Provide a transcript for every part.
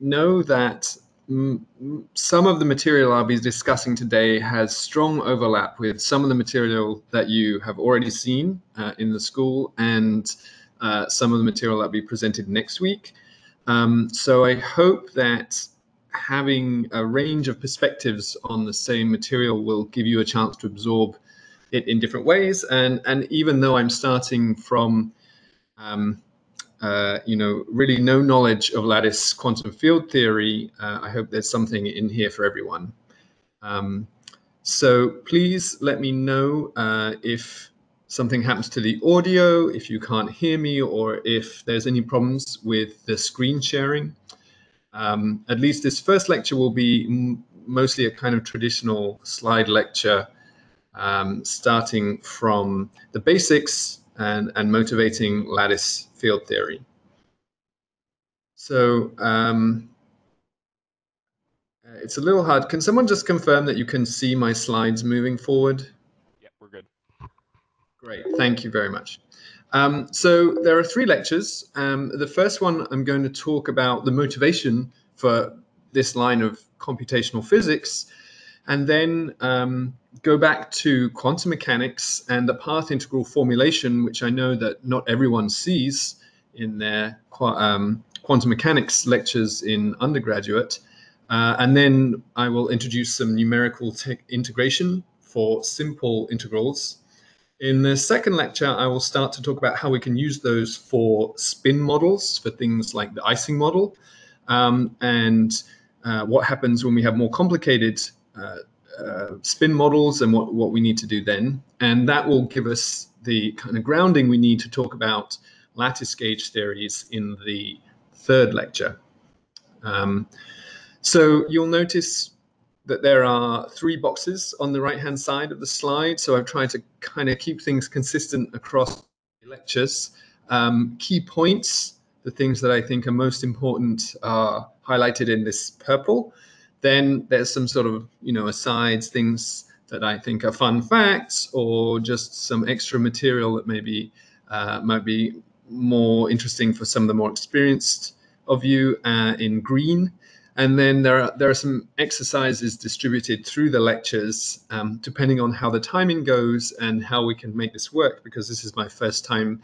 know that some of the material I'll be discussing today has strong overlap with some of the material that you have already seen in the school and some of the material that will be presented next week. So I hope that having a range of perspectives on the same material will give you a chance to absorb it in different ways. And even though I'm starting from really no knowledge of lattice quantum field theory, I hope there's something in here for everyone. So please let me know if something happens to the audio, if you can't hear me, or if there's any problems with the screen sharing. At least this first lecture will be mostly a kind of traditional slide lecture, starting from the basics and motivating lattice field theory. So it's a little hard. Can someone just confirm that you can see my slides moving forward? Yeah, we're good. Great, thank you very much. So there are 3 lectures. The first one, I'm going to talk about the motivation for this line of computational physics, and then go back to quantum mechanics and the path integral formulation, which I know that not everyone sees in their quantum mechanics lectures in undergraduate. And then I will introduce some numerical integration for simple integrals. In the second lecture, I will start to talk about how we can use those for spin models, for things like the Ising model, and what happens when we have more complicated spin models and what we need to do then. And that will give us the kind of grounding we need to talk about lattice gauge theories in the third lecture. So you'll notice that there are 3 boxes on the right-hand side of the slide. So I've tried to kind of keep things consistent across the lectures. Key points, the things that I think are most important, are highlighted in this purple. Then there's some sort of, asides, things that I think are fun facts or just some extra material that maybe might be more interesting for some of the more experienced of you in green. And then there are some exercises distributed through the lectures, depending on how the timing goes and how we can make this work, because this is my first time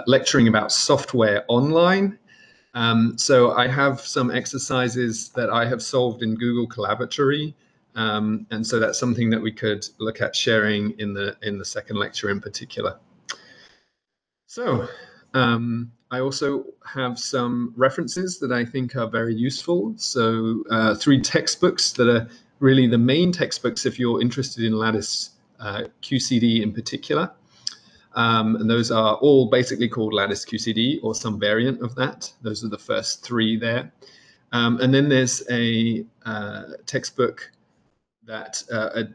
lecturing about software online. So I have some exercises that I have solved in Google Collaboratory, and so that's something that we could look at sharing in the second lecture in particular. So I also have some references that I think are very useful. So 3 textbooks that are really the main textbooks if you're interested in Lattice QCD in particular. And those are all basically called Lattice QCD or some variant of that. Those are the first 3 there. And then there's a textbook that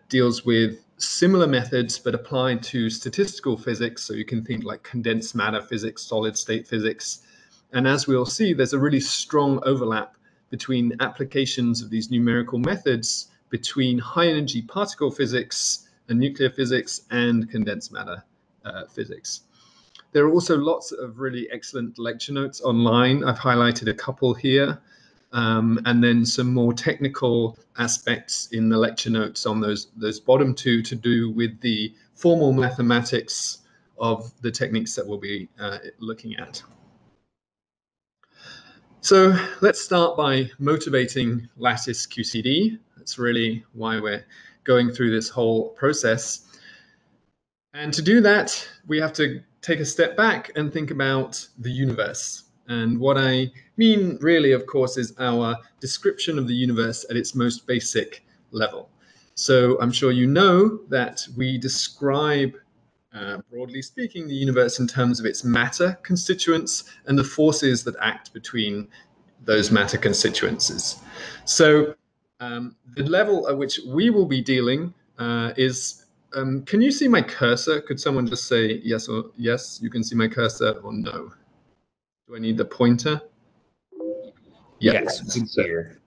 deals with similar methods but applied to statistical physics. So you can think like condensed matter physics, solid state physics. And as we'll see, there's a really strong overlap between applications of these numerical methods between high energy particle physics and nuclear physics and condensed matter physics. There are also lots of really excellent lecture notes online. I've highlighted a couple here. And then some more technical aspects in the lecture notes on those bottom 2 to do with the formal mathematics of the techniques that we'll be looking at. So let's start by motivating Lattice QCD. That's really why we're going through this whole process. And to do that, we have to take a step back and think about the universe. And what I mean really, of course, is our description of the universe at its most basic level. So I'm sure you know that we describe, broadly speaking, the universe in terms of its matter constituents and the forces that act between those matter constituencies. So the level at which we will be dealing is, can you see my cursor? Could someone just say yes or yes, you can see my cursor, or no? Do I need the pointer? Yes, it's here.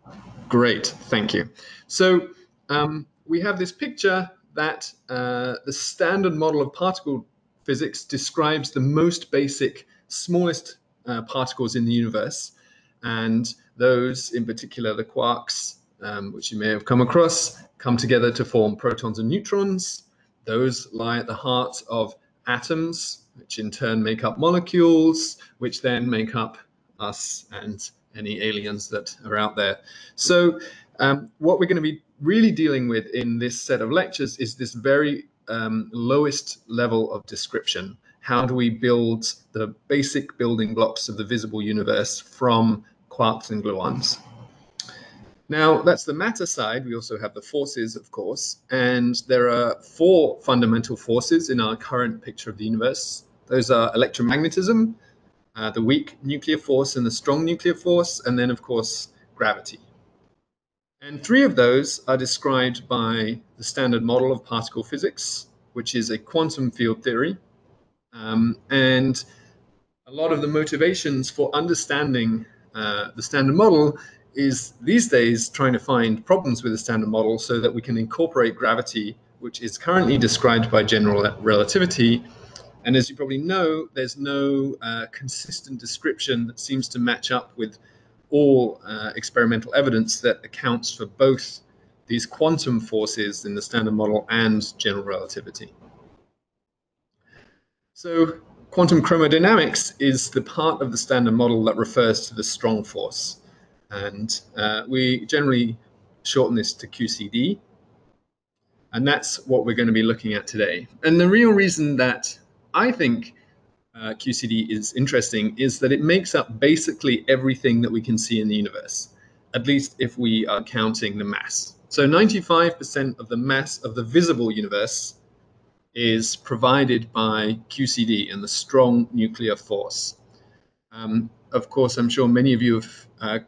Great, thank you. So we have this picture that the standard model of particle physics describes the most basic, smallest particles in the universe. And those, in particular the quarks, which you may have come across, come together to form protons and neutrons. Those lie at the heart of atoms, which in turn make up molecules, which then make up us and any aliens that are out there. So what we're going to be really dealing with in this set of lectures is this very lowest level of description. How do we build the basic building blocks of the visible universe from quarks and gluons? Now, that's the matter side. We also have the forces, of course, and there are four fundamental forces in our current picture of the universe. Those are electromagnetism, the weak nuclear force and the strong nuclear force, and then, of course, gravity. And three of those are described by the standard model of particle physics, which is a quantum field theory. And a lot of the motivations for understanding the standard model is these days trying to find problems with the standard model so that we can incorporate gravity, which is currently described by general relativity. And as you probably know, there's no consistent description that seems to match up with all experimental evidence that accounts for both these quantum forces in the standard model and general relativity. So quantum chromodynamics is the part of the standard model that refers to the strong force. And we generally shorten this to QCD. And that's what we're going to be looking at today. And the real reason that I think QCD is interesting is that it makes up basically everything that we can see in the universe, at least if we are counting the mass. So 95% of the mass of the visible universe is provided by QCD and the strong nuclear force. Of course, I'm sure many of you are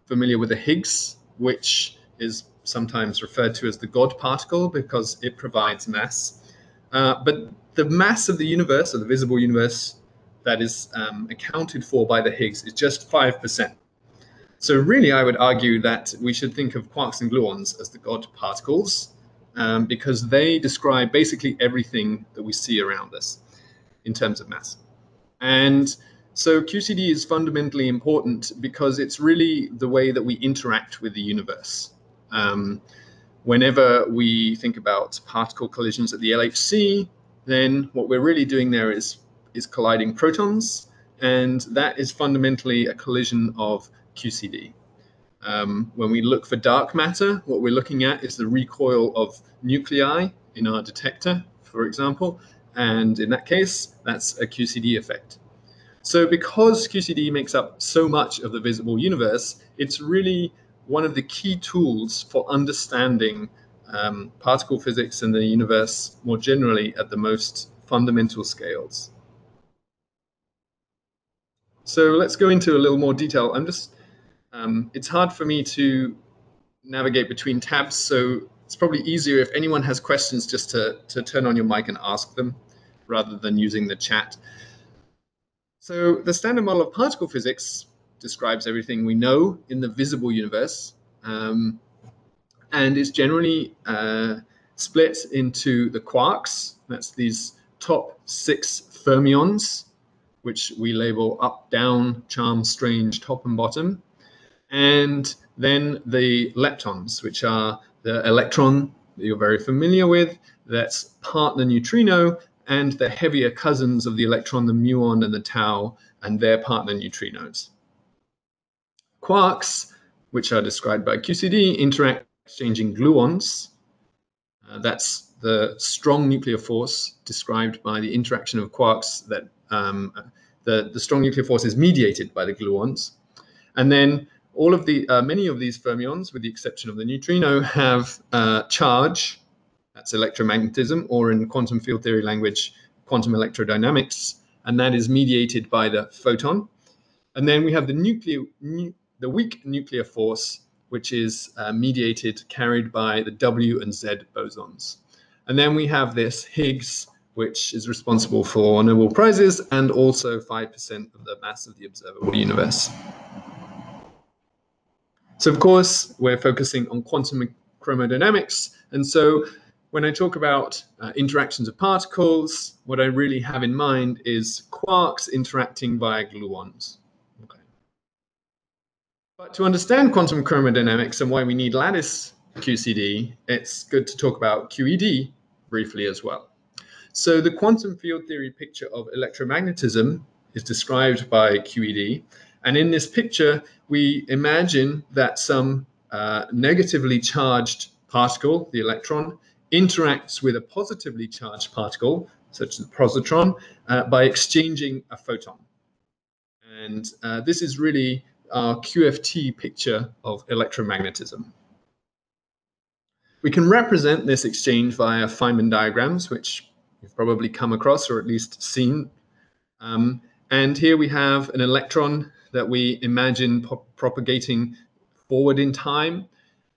familiar with the Higgs, which is sometimes referred to as the God particle because it provides mass. But the mass of the universe, or the visible universe, that is accounted for by the Higgs is just 5%. So really, I would argue that we should think of quarks and gluons as the God particles, because they describe basically everything that we see around us in terms of mass. And so QCD is fundamentally important because it's really the way that we interact with the universe. Whenever we think about particle collisions at the LHC, then what we're really doing there is colliding protons, and that is fundamentally a collision of QCD. When we look for dark matter, what we're looking at is the recoil of nuclei in our detector, for example, and in that case, that's a QCD effect. So because QCD makes up so much of the visible universe, it's really one of the key tools for understanding particle physics and the universe more generally at the most fundamental scales. So let's go into a little more detail. It's hard for me to navigate between tabs, so it's probably easier if anyone has questions just to turn on your mic and ask them rather than using the chat. So the standard model of particle physics describes everything we know in the visible universe, and is generally split into the quarks. That's these top 6 fermions, which we label up, down, charm, strange, top and bottom. And then the leptons, which are the electron that you're very familiar with, that's partner neutrino, and the heavier cousins of the electron, the muon and the tau, and their partner neutrinos. Quarks, which are described by QCD, interact exchanging gluons. That's the strong nuclear force described by the interaction of quarks that the strong nuclear force is mediated by the gluons. And then all of the many of these fermions, with the exception of the neutrino, have charge. That's electromagnetism, or in quantum field theory language, quantum electrodynamics, and that is mediated by the photon. And then we have the weak nuclear force, which is carried by the W and Z bosons. And then we have this Higgs, which is responsible for Nobel Prizes and also 5% of the mass of the observable universe. So of course, we're focusing on quantum chromodynamics. And so when I talk about interactions of particles, what I really have in mind is quarks interacting via gluons. Okay. But to understand quantum chromodynamics and why we need lattice QCD, it's good to talk about QED briefly as well. So the quantum field theory picture of electromagnetism is described by QED. And in this picture, we imagine that some negatively charged particle, the electron, interacts with a positively charged particle, such as the positron, by exchanging a photon. And this is really our QFT picture of electromagnetism. We can represent this exchange via Feynman diagrams, which you've probably come across or at least seen. And here we have an electron that we imagine propagating forward in time,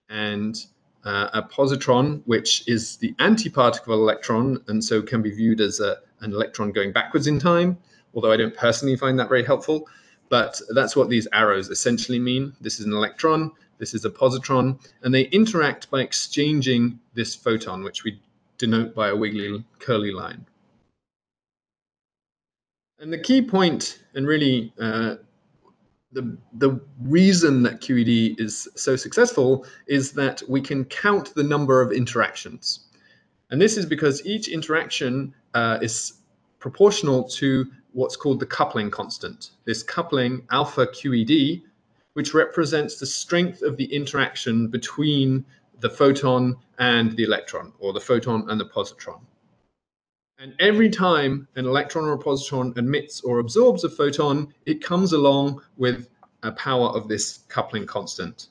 and a positron, which is the antiparticle electron, and so can be viewed as an electron going backwards in time, although I don't personally find that very helpful. But that's what these arrows essentially mean. This is an electron, this is a positron, and they interact by exchanging this photon, which we denote by a wiggly curly line. And the key point, and really the reason that QED is so successful, is that we can count the number of interactions. And this is because each interaction is proportional to what's called the coupling constant. This coupling, alpha QED, which represents the strength of the interaction between the photon and the electron, or the photon and the positron. And every time an electron or a positron emits or absorbs a photon, it comes along with a power of this coupling constant.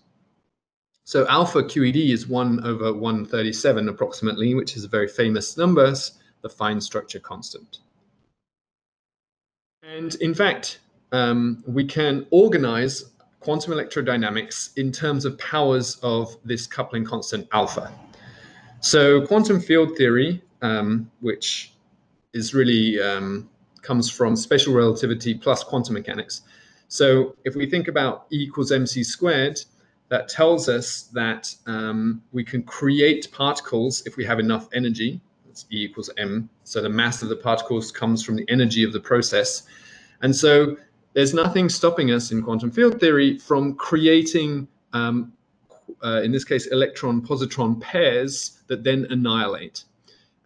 So alpha QED is 1 over 137 approximately, which is a very famous number, the fine structure constant. And in fact, we can organize quantum electrodynamics in terms of powers of this coupling constant alpha. So quantum field theory, which is really comes from special relativity plus quantum mechanics. So if we think about E equals mc squared, that tells us that we can create particles if we have enough energy. That's E equals m. So the mass of the particles comes from the energy of the process. And so there's nothing stopping us in quantum field theory from creating, in this case, electron-positron pairs that then annihilate.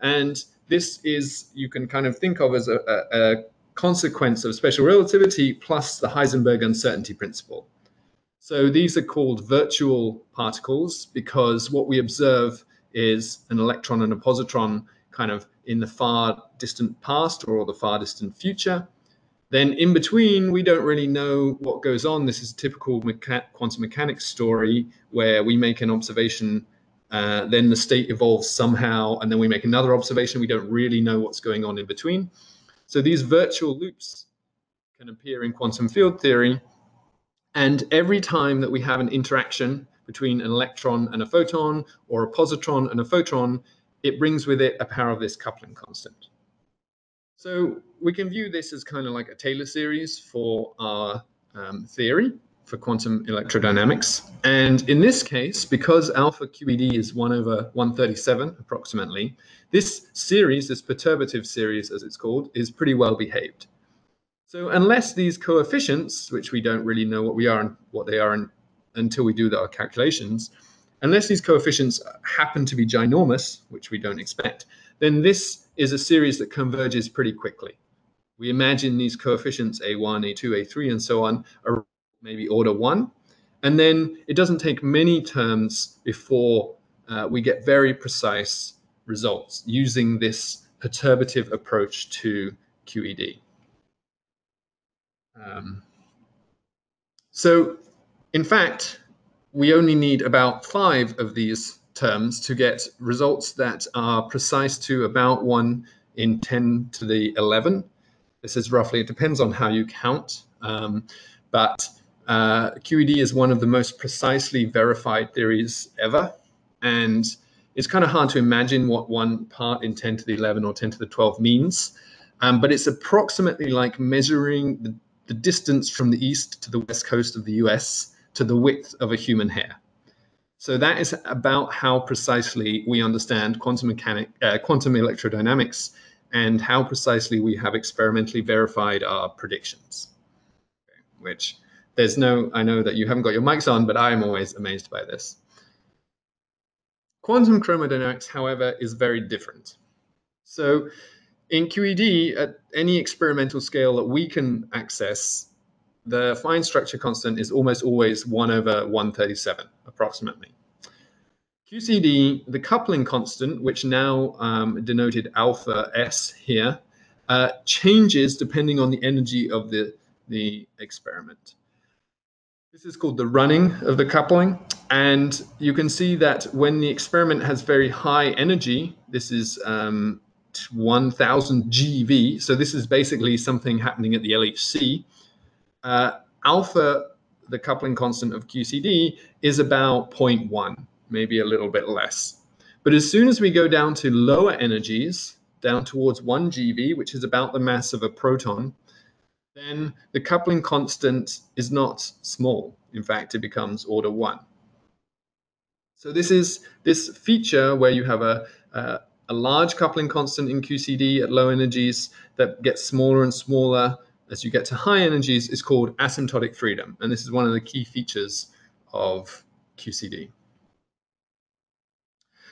And this is, you can kind of think of as a consequence of special relativity plus the Heisenberg uncertainty principle. So these are called virtual particles because what we observe is an electron and a positron kind of in the far distant past or the far distant future. Then in between, we don't really know what goes on. This is a typical quantum mechanics story where we make an observation, then the state evolves somehow, and then we make another observation. We don't really know what's going on in between. So these virtual loops can appear in quantum field theory. And every time that we have an interaction between an electron and a photon, or a positron and a photon, it brings with it a power of this coupling constant. So we can view this as kind of like a Taylor series for our theory for quantum electrodynamics. And in this case, because alpha QED is 1 over 137 approximately, this series, this perturbative series as it's called, is pretty well behaved. So unless these coefficients, which we don't really know what they are until we do our calculations, unless these coefficients happen to be ginormous, which we don't expect, then this is a series that converges pretty quickly. We imagine these coefficients A1, A2, A3, and so on are maybe order 1. And then it doesn't take many terms before we get very precise results using this perturbative approach to QED. So in fact, we only need about 5 of these terms to get results that are precise to about 1 in 10 to the 11. This is roughly, it depends on how you count, but QED is one of the most precisely verified theories ever. And it's kind of hard to imagine what 1 part in 10 to the 11 or 10 to the 12 means. But it's approximately like measuring the distance from the east to the west coast of the US to the width of a human hair. So that is about how precisely we understand quantum electrodynamics and how precisely we have experimentally verified our predictions, which I know that you haven't got your mics on, but I'm always amazed by this. Quantum chromodynamics, however, is very different. So in QED, at any experimental scale that we can access, the fine structure constant is almost always 1 over 137, approximately. QCD, the coupling constant, which now denoted alpha S here, changes depending on the energy of the experiment. This is called the running of the coupling. And you can see that when the experiment has very high energy, this is 1000 GeV. So this is basically something happening at the LHC. Alpha, the coupling constant of QCD, is about 0.1, maybe a little bit less. But as soon as we go down to lower energies, down towards 1 GeV, which is about the mass of a proton, then the coupling constant is not small. In fact, it becomes order 1. So this is this feature where you have a large coupling constant in QCD at low energies that gets smaller and smaller as you get to high energies is called asymptotic freedom. And this is one of the key features of QCD.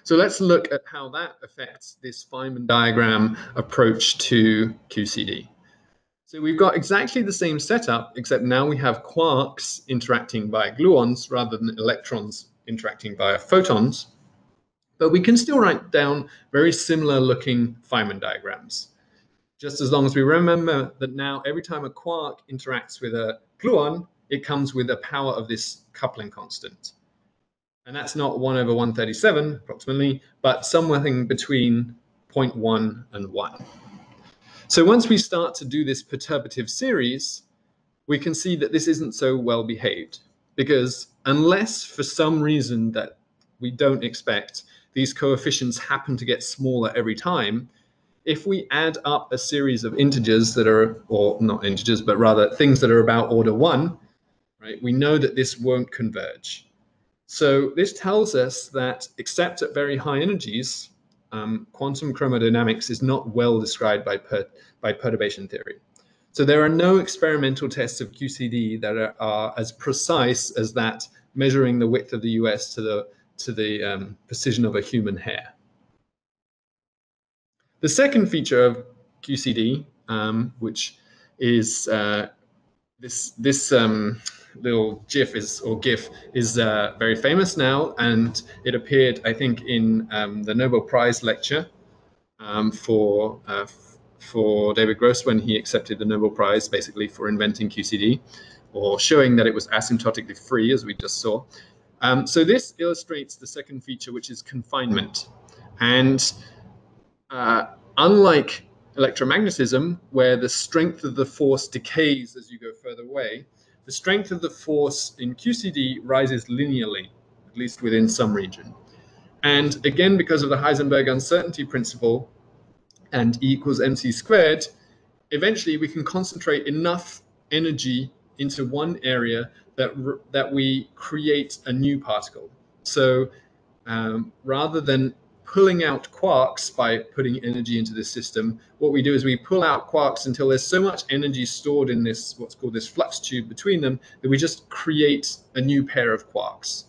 So let's look at how that affects this Feynman diagram approach to QCD. So we've got exactly the same setup, except now we have quarks interacting via gluons rather than electrons interacting via photons. But we can still write down very similar looking Feynman diagrams. Just as long as we remember that now every time a quark interacts with a gluon, it comes with a power of this coupling constant. And that's not 1 over 137 approximately, but something between 0.1 and 1. So once we start to do this perturbative series, we can see that this isn't so well behaved, because unless for some reason that we don't expect, these coefficients happen to get smaller every time, if we add up a series of integers that are, or not integers, but rather things that are about order 1, right, we know that this won't converge. So this tells us that except at very high energies, quantum chromodynamics is not well described by perturbation theory. So there are no experimental tests of QCD that are as precise as that measuring the width of the US to the precision of a human hair. The second feature of QCD, which is this little GIF is very famous now, and it appeared, I think, in the Nobel Prize lecture for David Gross when he accepted the Nobel Prize, basically for inventing QCD, or showing that it was asymptotically free, as we just saw. So this illustrates the second feature, which is confinement. And unlike electromagnetism, where the strength of the force decays as you go further away, the strength of the force in QCD rises linearly, at least within some region. And again, because of the Heisenberg uncertainty principle and E equals mc squared, eventually we can concentrate enough energy into one area that we create a new particle. So rather than pulling out quarks by putting energy into the system, what we do is we pull out quarks until there's so much energy stored in this, what's called this flux tube between them, that we just create a new pair of quarks.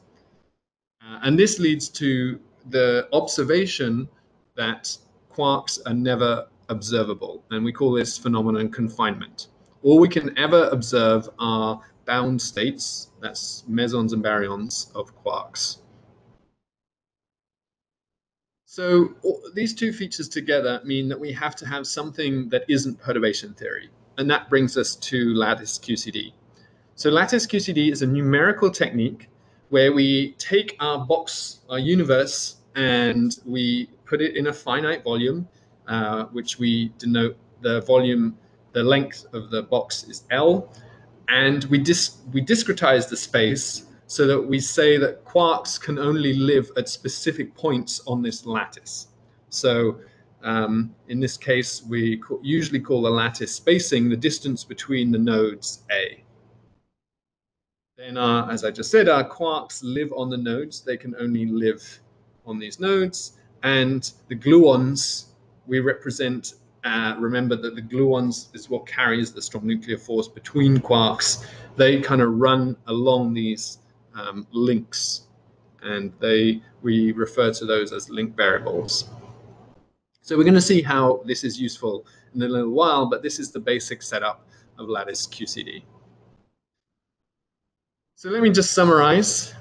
And this leads to the observation that quarks are never observable. And we call this phenomenon confinement. All we can ever observe are bound states, that's mesons and baryons of quarks. So these two features together mean that we have to have something that isn't perturbation theory. And that brings us to lattice QCD. So lattice QCD is a numerical technique where we take our box, our universe, and we put it in a finite volume, which we denote the volume, the length of the box is L, and we discretize the space so that we say that quarks can only live at specific points on this lattice. So in this case, we usually call the lattice spacing the distance between the nodes A. Then, as I just said, our quarks live on the nodes. They can only live on these nodes. And the gluons, we remember that the gluons is what carries the strong nuclear force between quarks. they kind of run along these links, and we refer to those as link variables. So we're going to see how this is useful in a little while, but this is the basic setup of Lattice QCD. So let me just summarize.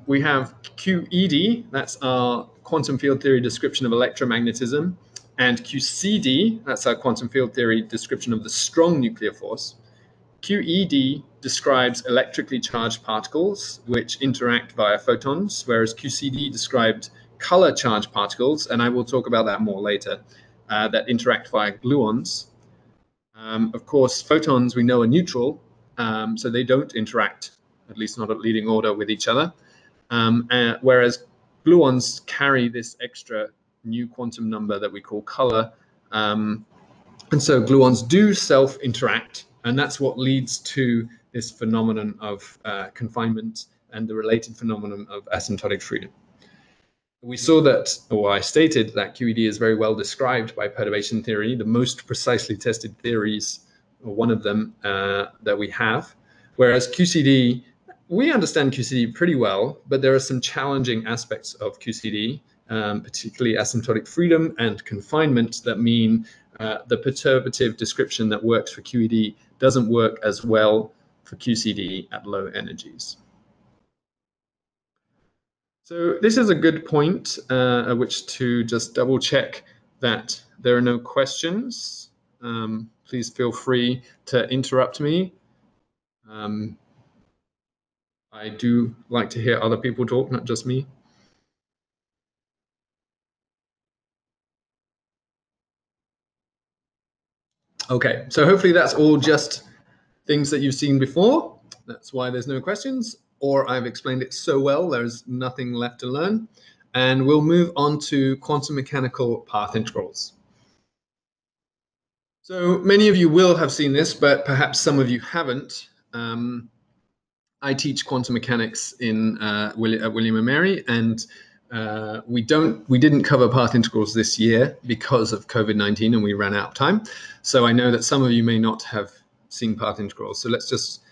We have QED, that's our quantum field theory description of electromagnetism, and QCD, that's our quantum field theory description of the strong nuclear force. QED describes electrically charged particles which interact via photons, whereas QCD described color charged particles, and I will talk about that more later, that interact via gluons. Of course, photons we know are neutral, so they don't interact, at least not at leading order, with each other, whereas gluons carry this extra new quantum number that we call color, and so gluons do self-interact, and that's what leads to this phenomenon of confinement and the related phenomenon of asymptotic freedom. We saw that, or I stated that QED is very well described by perturbation theory, the most precisely tested theories, or one of them, that we have. Whereas QCD, we understand QCD pretty well, but there are some challenging aspects of QCD, particularly asymptotic freedom and confinement, that mean the perturbative description that works for QED doesn't work as well for QCD at low energies. So this is a good point at which to just double check that there are no questions. Please feel free to interrupt me. I do like to hear other people talk, not just me. Okay, so hopefully that's all just things that you've seen before. That's why there's no questions, or I've explained it so well there's nothing left to learn. And we'll move on to quantum mechanical path integrals. So many of you will have seen this, but perhaps some of you haven't. I teach quantum mechanics at William & Mary, and we didn't cover path integrals this year because of COVID-19, and we ran out of time. So I know that some of you may not have seen path integrals. So let's just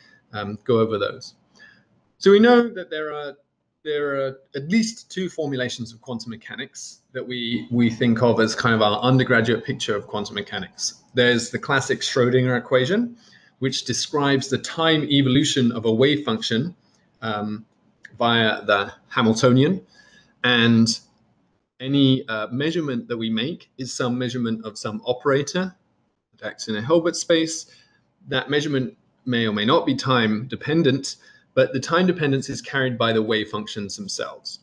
go over those. So we know that there are at least two formulations of quantum mechanics that we think of as kind of our undergraduate picture of quantum mechanics. There's the classic Schrödinger equation, which describes the time evolution of a wave function via the Hamiltonian, and any measurement that we make is some measurement of some operator that acts in a Hilbert space. That measurement may or may not be time dependent, but the time dependence is carried by the wave functions themselves.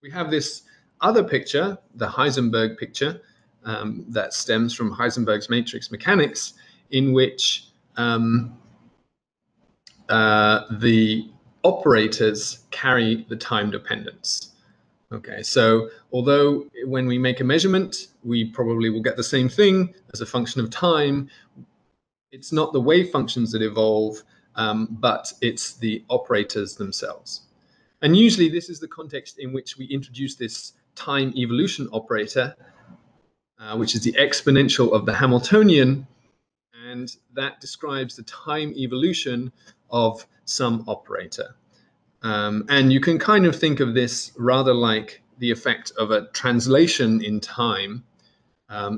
We have this other picture, the Heisenberg picture, that stems from Heisenberg's matrix mechanics, in which the operators carry the time dependence. Okay, so although when we make a measurement, we probably will get the same thing as a function of time, it's not the wave functions that evolve, but it's the operators themselves. And usually this is the context in which we introduce this time evolution operator, which is the exponential of the Hamiltonian, and that describes the time evolution of some operator. And you can kind of think of this rather like the effect of a translation in time,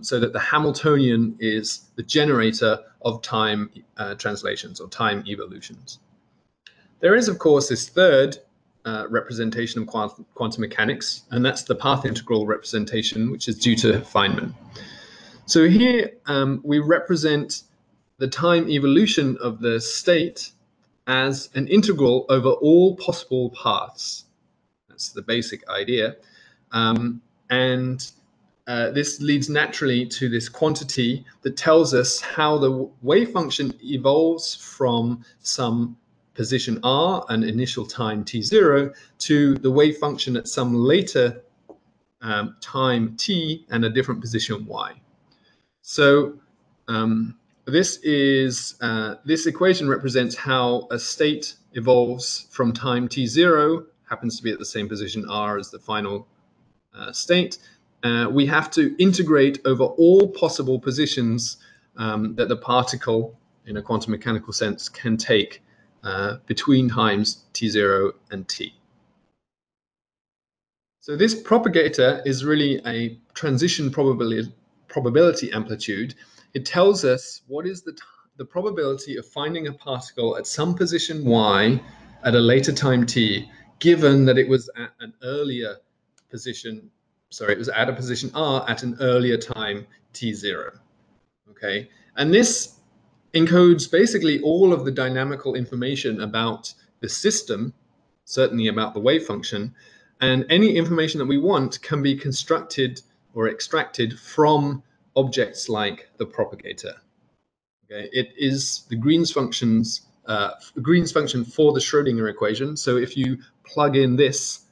so that the Hamiltonian is the generator of time translations or time evolutions. There is, of course, this third representation of quantum mechanics, and that's the path integral representation, which is due to Feynman. So here we represent the time evolution of the state as an integral over all possible paths. That's the basic idea. This leads naturally to this quantity that tells us how the wave function evolves from some position r, an initial time t0, to the wave function at some later time t and a different position y. So this equation represents how a state evolves from time t0, happens to be at the same position r as the final state. We have to integrate over all possible positions that the particle, in a quantum mechanical sense, can take between times t0 and t. So this propagator is really a transition probability amplitude. It tells us what is the probability of finding a particle at some position y at a later time t, given that it was at an earlier position, sorry, it was at a position r at an earlier time t0. Okay, and this encodes basically all of the dynamical information about the system, certainly about the wave function, and any information that we want can be constructed or extracted from objects like the propagator. Okay, it is the Green's function for the Schrödinger equation. So if you plug in this,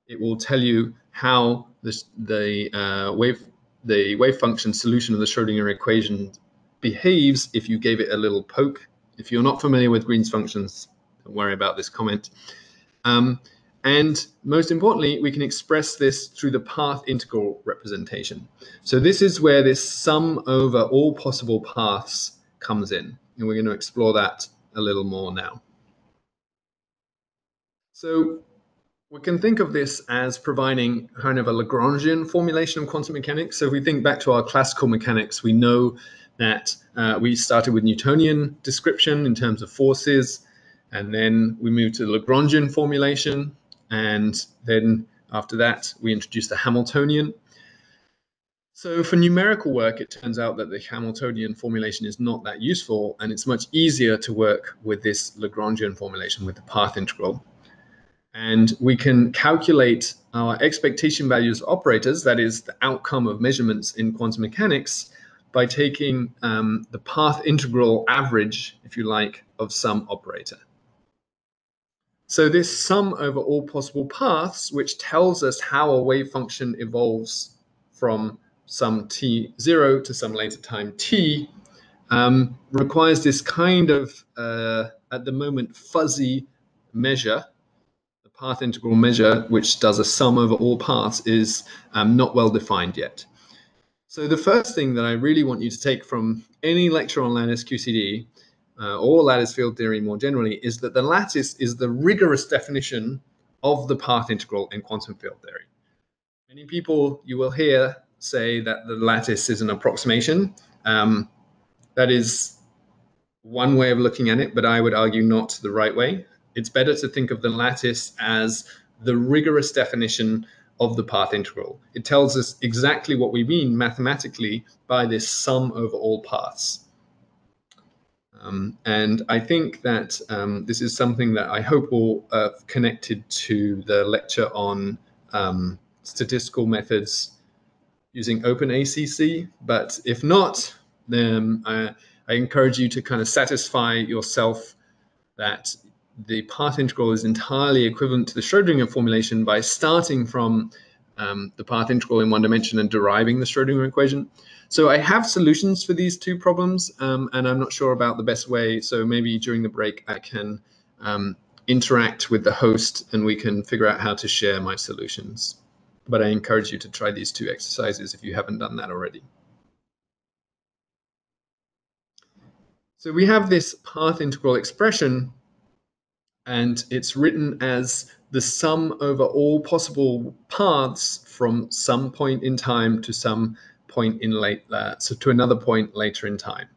it will tell you how the wave function solution of the Schrödinger equation behaves if you gave it a little poke. If you're not familiar with Green's functions, don't worry about this comment. And most importantly, we can express this through the path integral representation. So this is where this sum over all possible paths comes in. And we're going to explore that a little more now. So we can think of this as providing kind of a Lagrangian formulation of quantum mechanics. So if we think back to our classical mechanics, we know that we started with Newtonian description in terms of forces, and then we moved to the Lagrangian formulation, and then after that, we introduced the Hamiltonian. So for numerical work, it turns out that the Hamiltonian formulation is not that useful, and it's much easier to work with this Lagrangian formulation with the path integral. And we can calculate our expectation values of operators, that is the outcome of measurements in quantum mechanics, by taking the path integral average, if you like, of some operator. So this sum over all possible paths, which tells us how a wave function evolves from some t0 to some later time t, requires this kind of, at the moment, fuzzy measure. The path integral measure, which does a sum over all paths, is not well defined yet. So the first thing that I really want you to take from any lecture on lattice QCD, or lattice field theory more generally, is that the lattice is the rigorous definition of the path integral in quantum field theory. Many people you will hear say that the lattice is an approximation. That is one way of looking at it, but I would argue not the right way. It's better to think of the lattice as the rigorous definition of the path integral. It tells us exactly what we mean mathematically by this sum over all paths. And I think that this is something that I hope will have connected to the lecture on statistical methods using OpenACC. But if not, then I encourage you to kind of satisfy yourself that the path integral is entirely equivalent to the Schrödinger formulation by starting from the path integral in one dimension and deriving the Schrödinger equation. So I have solutions for these two problems, and I'm not sure about the best way. So maybe during the break, I can interact with the host and we can figure out how to share my solutions. But I encourage you to try these two exercises if you haven't done that already. So we have this path integral expression, and it's written as the sum over all possible paths from some point in time to some point in so to another point later in time.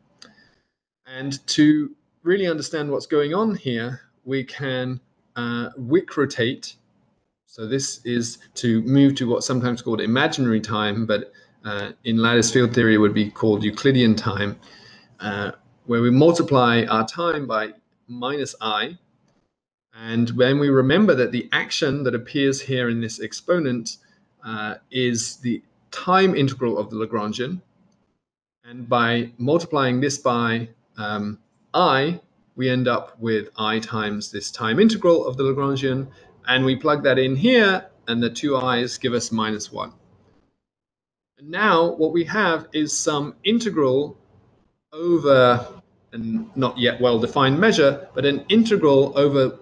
And to really understand what's going on here, we can Wick rotate. So this is to move to what's sometimes called imaginary time, but in lattice field theory it would be called Euclidean time, where we multiply our time by minus I. And when we remember that the action that appears here in this exponent is the time integral of the Lagrangian, and by multiplying this by I, we end up with I times this time integral of the Lagrangian, and we plug that in here, and the two i's give us minus 1. And now what we have is some integral over, and not yet well-defined measure, but an integral over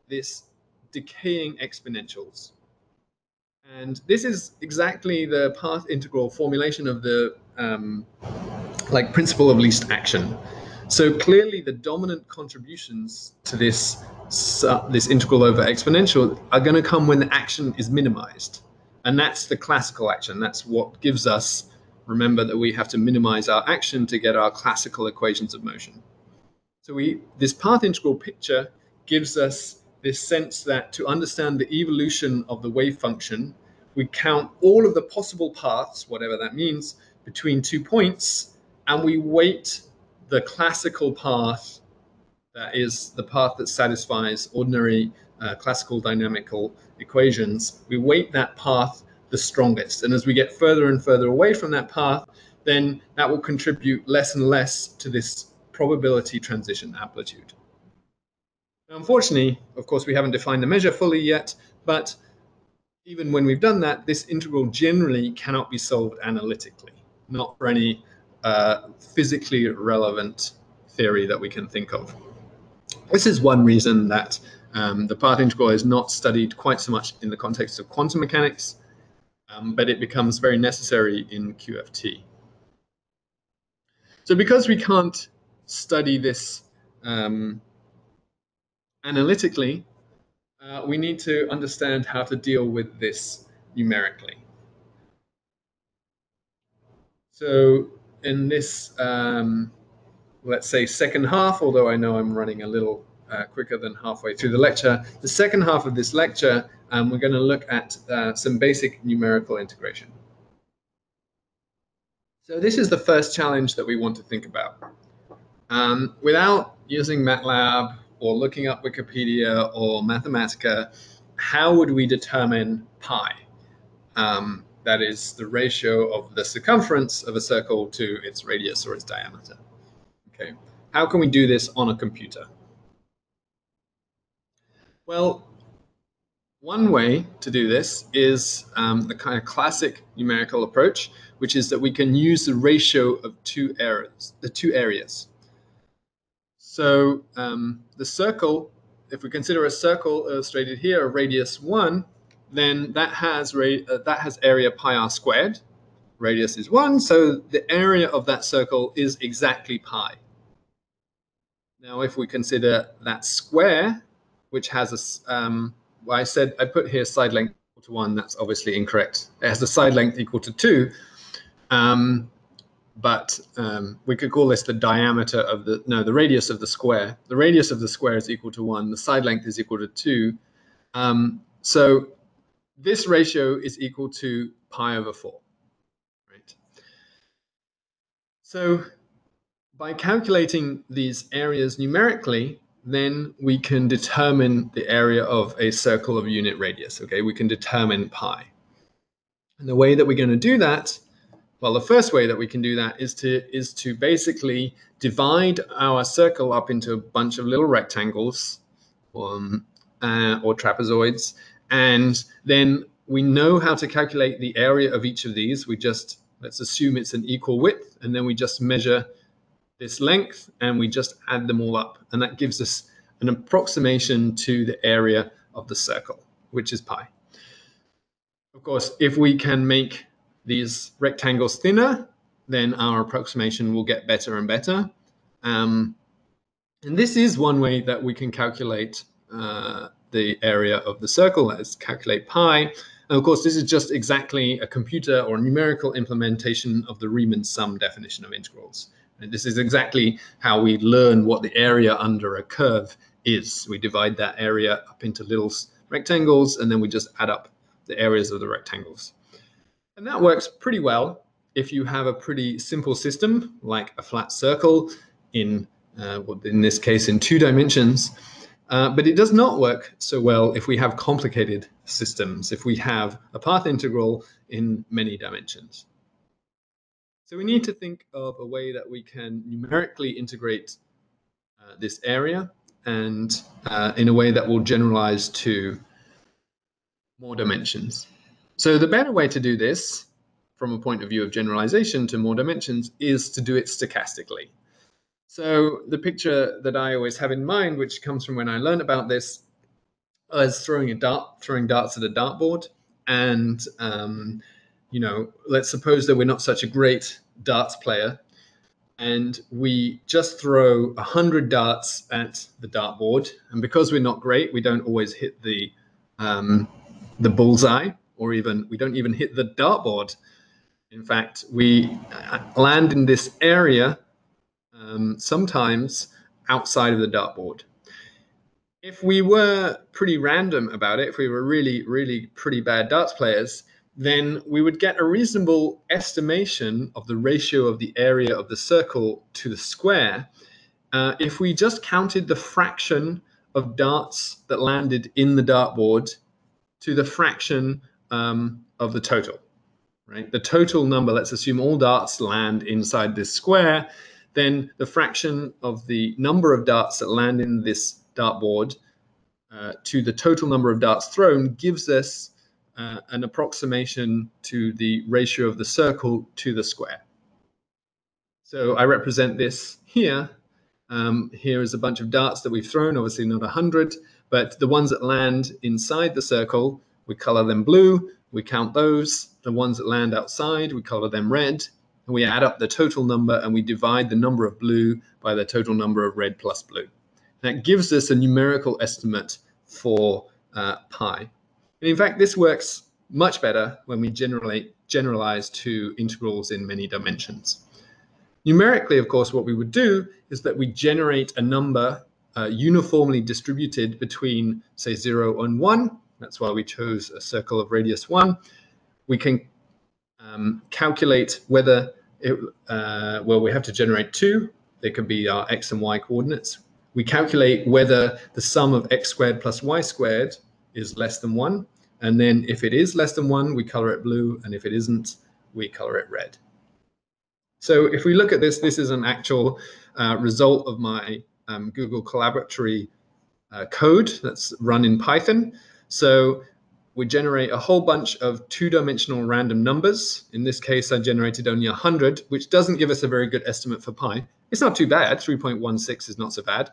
this decaying exponentials. And this is exactly the path integral formulation of the principle of least action. So clearly the dominant contributions to this integral over exponential are going to come when the action is minimized. And that's the classical action. That's what gives us, remember that we have to minimize our action to get our classical equations of motion. So this path integral picture gives us this sense that to understand the evolution of the wave function, we count all of the possible paths, whatever that means, between 2 points, and we weight the classical path, that is the path that satisfies ordinary classical dynamical equations. We weight that path the strongest. And as we get further and further away from that path, then that will contribute less and less to this probability transition amplitude. Now, unfortunately, of course, we haven't defined the measure fully yet, but even when we've done that, this integral generally cannot be solved analytically, not for any physically relevant theory that we can think of. This is one reason that the path integral is not studied quite so much in the context of quantum mechanics, but it becomes very necessary in QFT. So because we can't study this analytically, we need to understand how to deal with this numerically. So in this, let's say, second half, although I know I'm running a little quicker than halfway through the lecture, the second half of this lecture, we're going to look at some basic numerical integration. So this is the first challenge that we want to think about. Without using MATLAB or looking up Wikipedia or Mathematica, how would we determine pi? That is the ratio of the circumference of a circle to its radius or its diameter. Okay. How can we do this on a computer? Well, one way to do this is the kind of classic numerical approach, which is that we can use the ratio of two areas. So the circle, if we consider a circle illustrated here, a radius 1, then that has area pi r squared. Radius is 1, so the area of that circle is exactly pi. Now, if we consider that square, which has a, well, I put here side length equal to 1. That's obviously incorrect. It has a side length equal to 2. But we could call this the diameter of the radius of the square. The radius of the square is equal to 1. The side length is equal to 2. So this ratio is equal to pi over 4. Right? So by calculating these areas numerically, then we can determine the area of a circle of unit radius. Okay, we can determine pi. And the way that we're going to do that, well, the first way that we can do that is to basically divide our circle up into a bunch of little rectangles or trapezoids, and then we know how to calculate the area of each of these. Let's assume it's an equal width, and then we just measure this length and we just add them all up, and that gives us an approximation to the area of the circle, which is pi. Of course, if we can make these rectangles thinner, then our approximation will get better and better. And this is one way that we can calculate the area of the circle, let's calculate pi. And of course, this is just exactly a computer or numerical implementation of the Riemann sum definition of integrals. And this is exactly how we learn what the area under a curve is. We divide that area up into little rectangles, and then we just add up the areas of the rectangles. And that works pretty well if you have a pretty simple system, like a flat circle in this case in 2 dimensions. But it does not work so well if we have complicated systems, if we have a path integral in many dimensions. So we need to think of a way that we can numerically integrate this area, and in a way that will generalize to more dimensions. So the better way to do this, from a point of view of generalization to more dimensions, is to do it stochastically. So the picture that I always have in mind, which comes from when I learned about this, is throwing darts at a dartboard. And let's suppose that we're not such a great darts player. and we just throw 100 darts at the dartboard. And because we're not great, we don't always hit the bullseye, or even we don't even hit the dartboard. In fact, we land in this area sometimes outside of the dartboard. If we were pretty random about it, if we were really, really pretty bad darts players, then we would get a reasonable estimation of the ratio of the area of the circle to the square if we just counted the fraction of darts that landed in the dartboard to the fraction of the total. Right? The total number, let's assume all darts land inside this square, then the fraction of the number of darts that land in this dartboard to the total number of darts thrown gives us an approximation to the ratio of the circle to the square. So I represent this here. Here is a bunch of darts that we've thrown, obviously not 100, but the ones that land inside the circle, we color them blue, we count those. The ones that land outside, we color them red, and we add up the total number and we divide the number of blue by the total number of red plus blue. That gives us a numerical estimate for pi. And in fact, this works much better when we generalize to integrals in many dimensions. Numerically, of course, what we would do is that we generate a number uniformly distributed between, say, 0 and 1. That's why we chose a circle of radius 1. We can calculate whether, well, we have to generate 2. They could be our x and y coordinates. We calculate whether the sum of x squared plus y squared is less than 1. And then if it is less than 1, we color it blue. And if it isn't, we color it red. So if we look at this, this is an actual result of my Google Collaboratory code that's run in Python. So we generate a whole bunch of two-dimensional random numbers. In this case, I generated only 100, which doesn't give us a very good estimate for pi. It's not too bad. 3.16 is not so bad.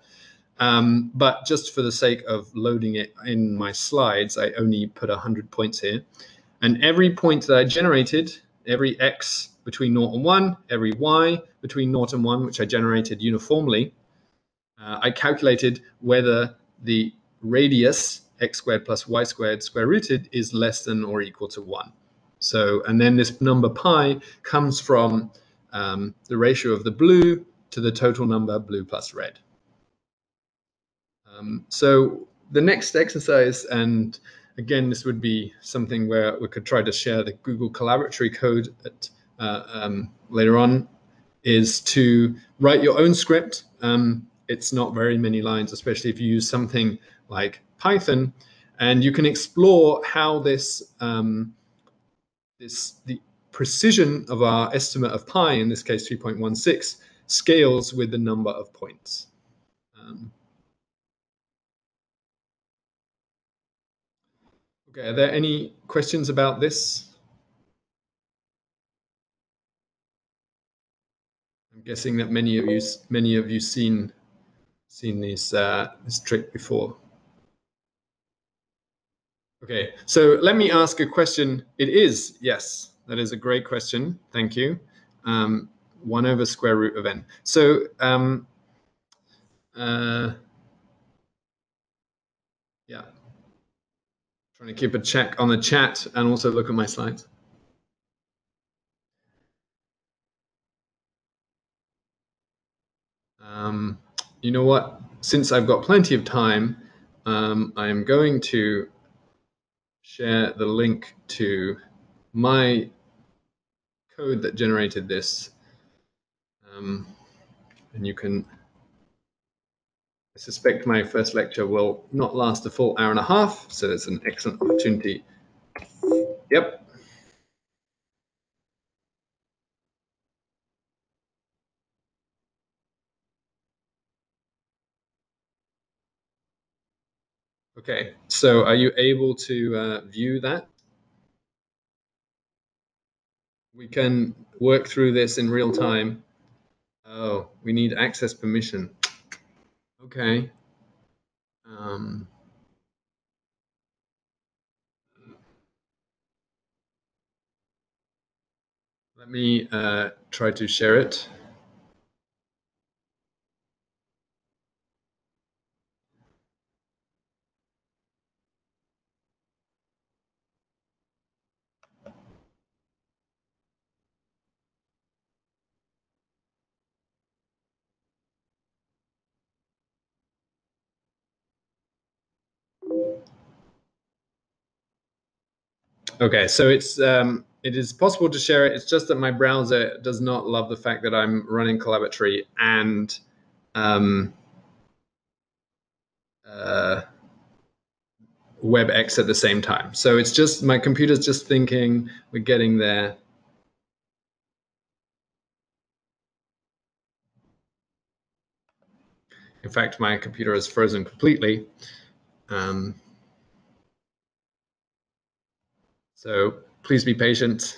But just for the sake of loading it in my slides, I only put 100 points here. And every point that I generated, every x between 0 and 1, every y between 0 and 1, which I generated uniformly, I calculated whether the radius x squared plus y squared square rooted is less than or equal to 1. So, and then this number pi comes from the ratio of the blue to the total number blue plus red. So the next exercise, and again, this would be something where we could try to share the Google Collaboratory code at, later on, is to write your own script. It's not very many lines, especially if you use something like Python, and you can explore how this, the precision of our estimate of pi, in this case 3.16, scales with the number of points. Okay, are there any questions about this? I'm guessing that many of you seen this trick before. Okay, so let me ask a question. It is, yes, that is a great question. Thank you. 1 over square root of n. So yeah, trying to keep a check on the chat and also look at my slides. You know what? Since I've got plenty of time, I am going to share the link to my code that generated this. And you can, I suspect my first lecture will not last a full hour and a half, so it's an excellent opportunity. Yep. Okay, so are you able to view that? We can work through this in real time. Oh, we need access permission. Okay. Let me try to share it. Okay, so it is possible to share it. It's just that my browser does not love the fact that I'm running Collaboratory and uh, WebEx at the same time. So it's just my computer's just thinking we're getting there. In fact, my computer is frozen completely. So please be patient.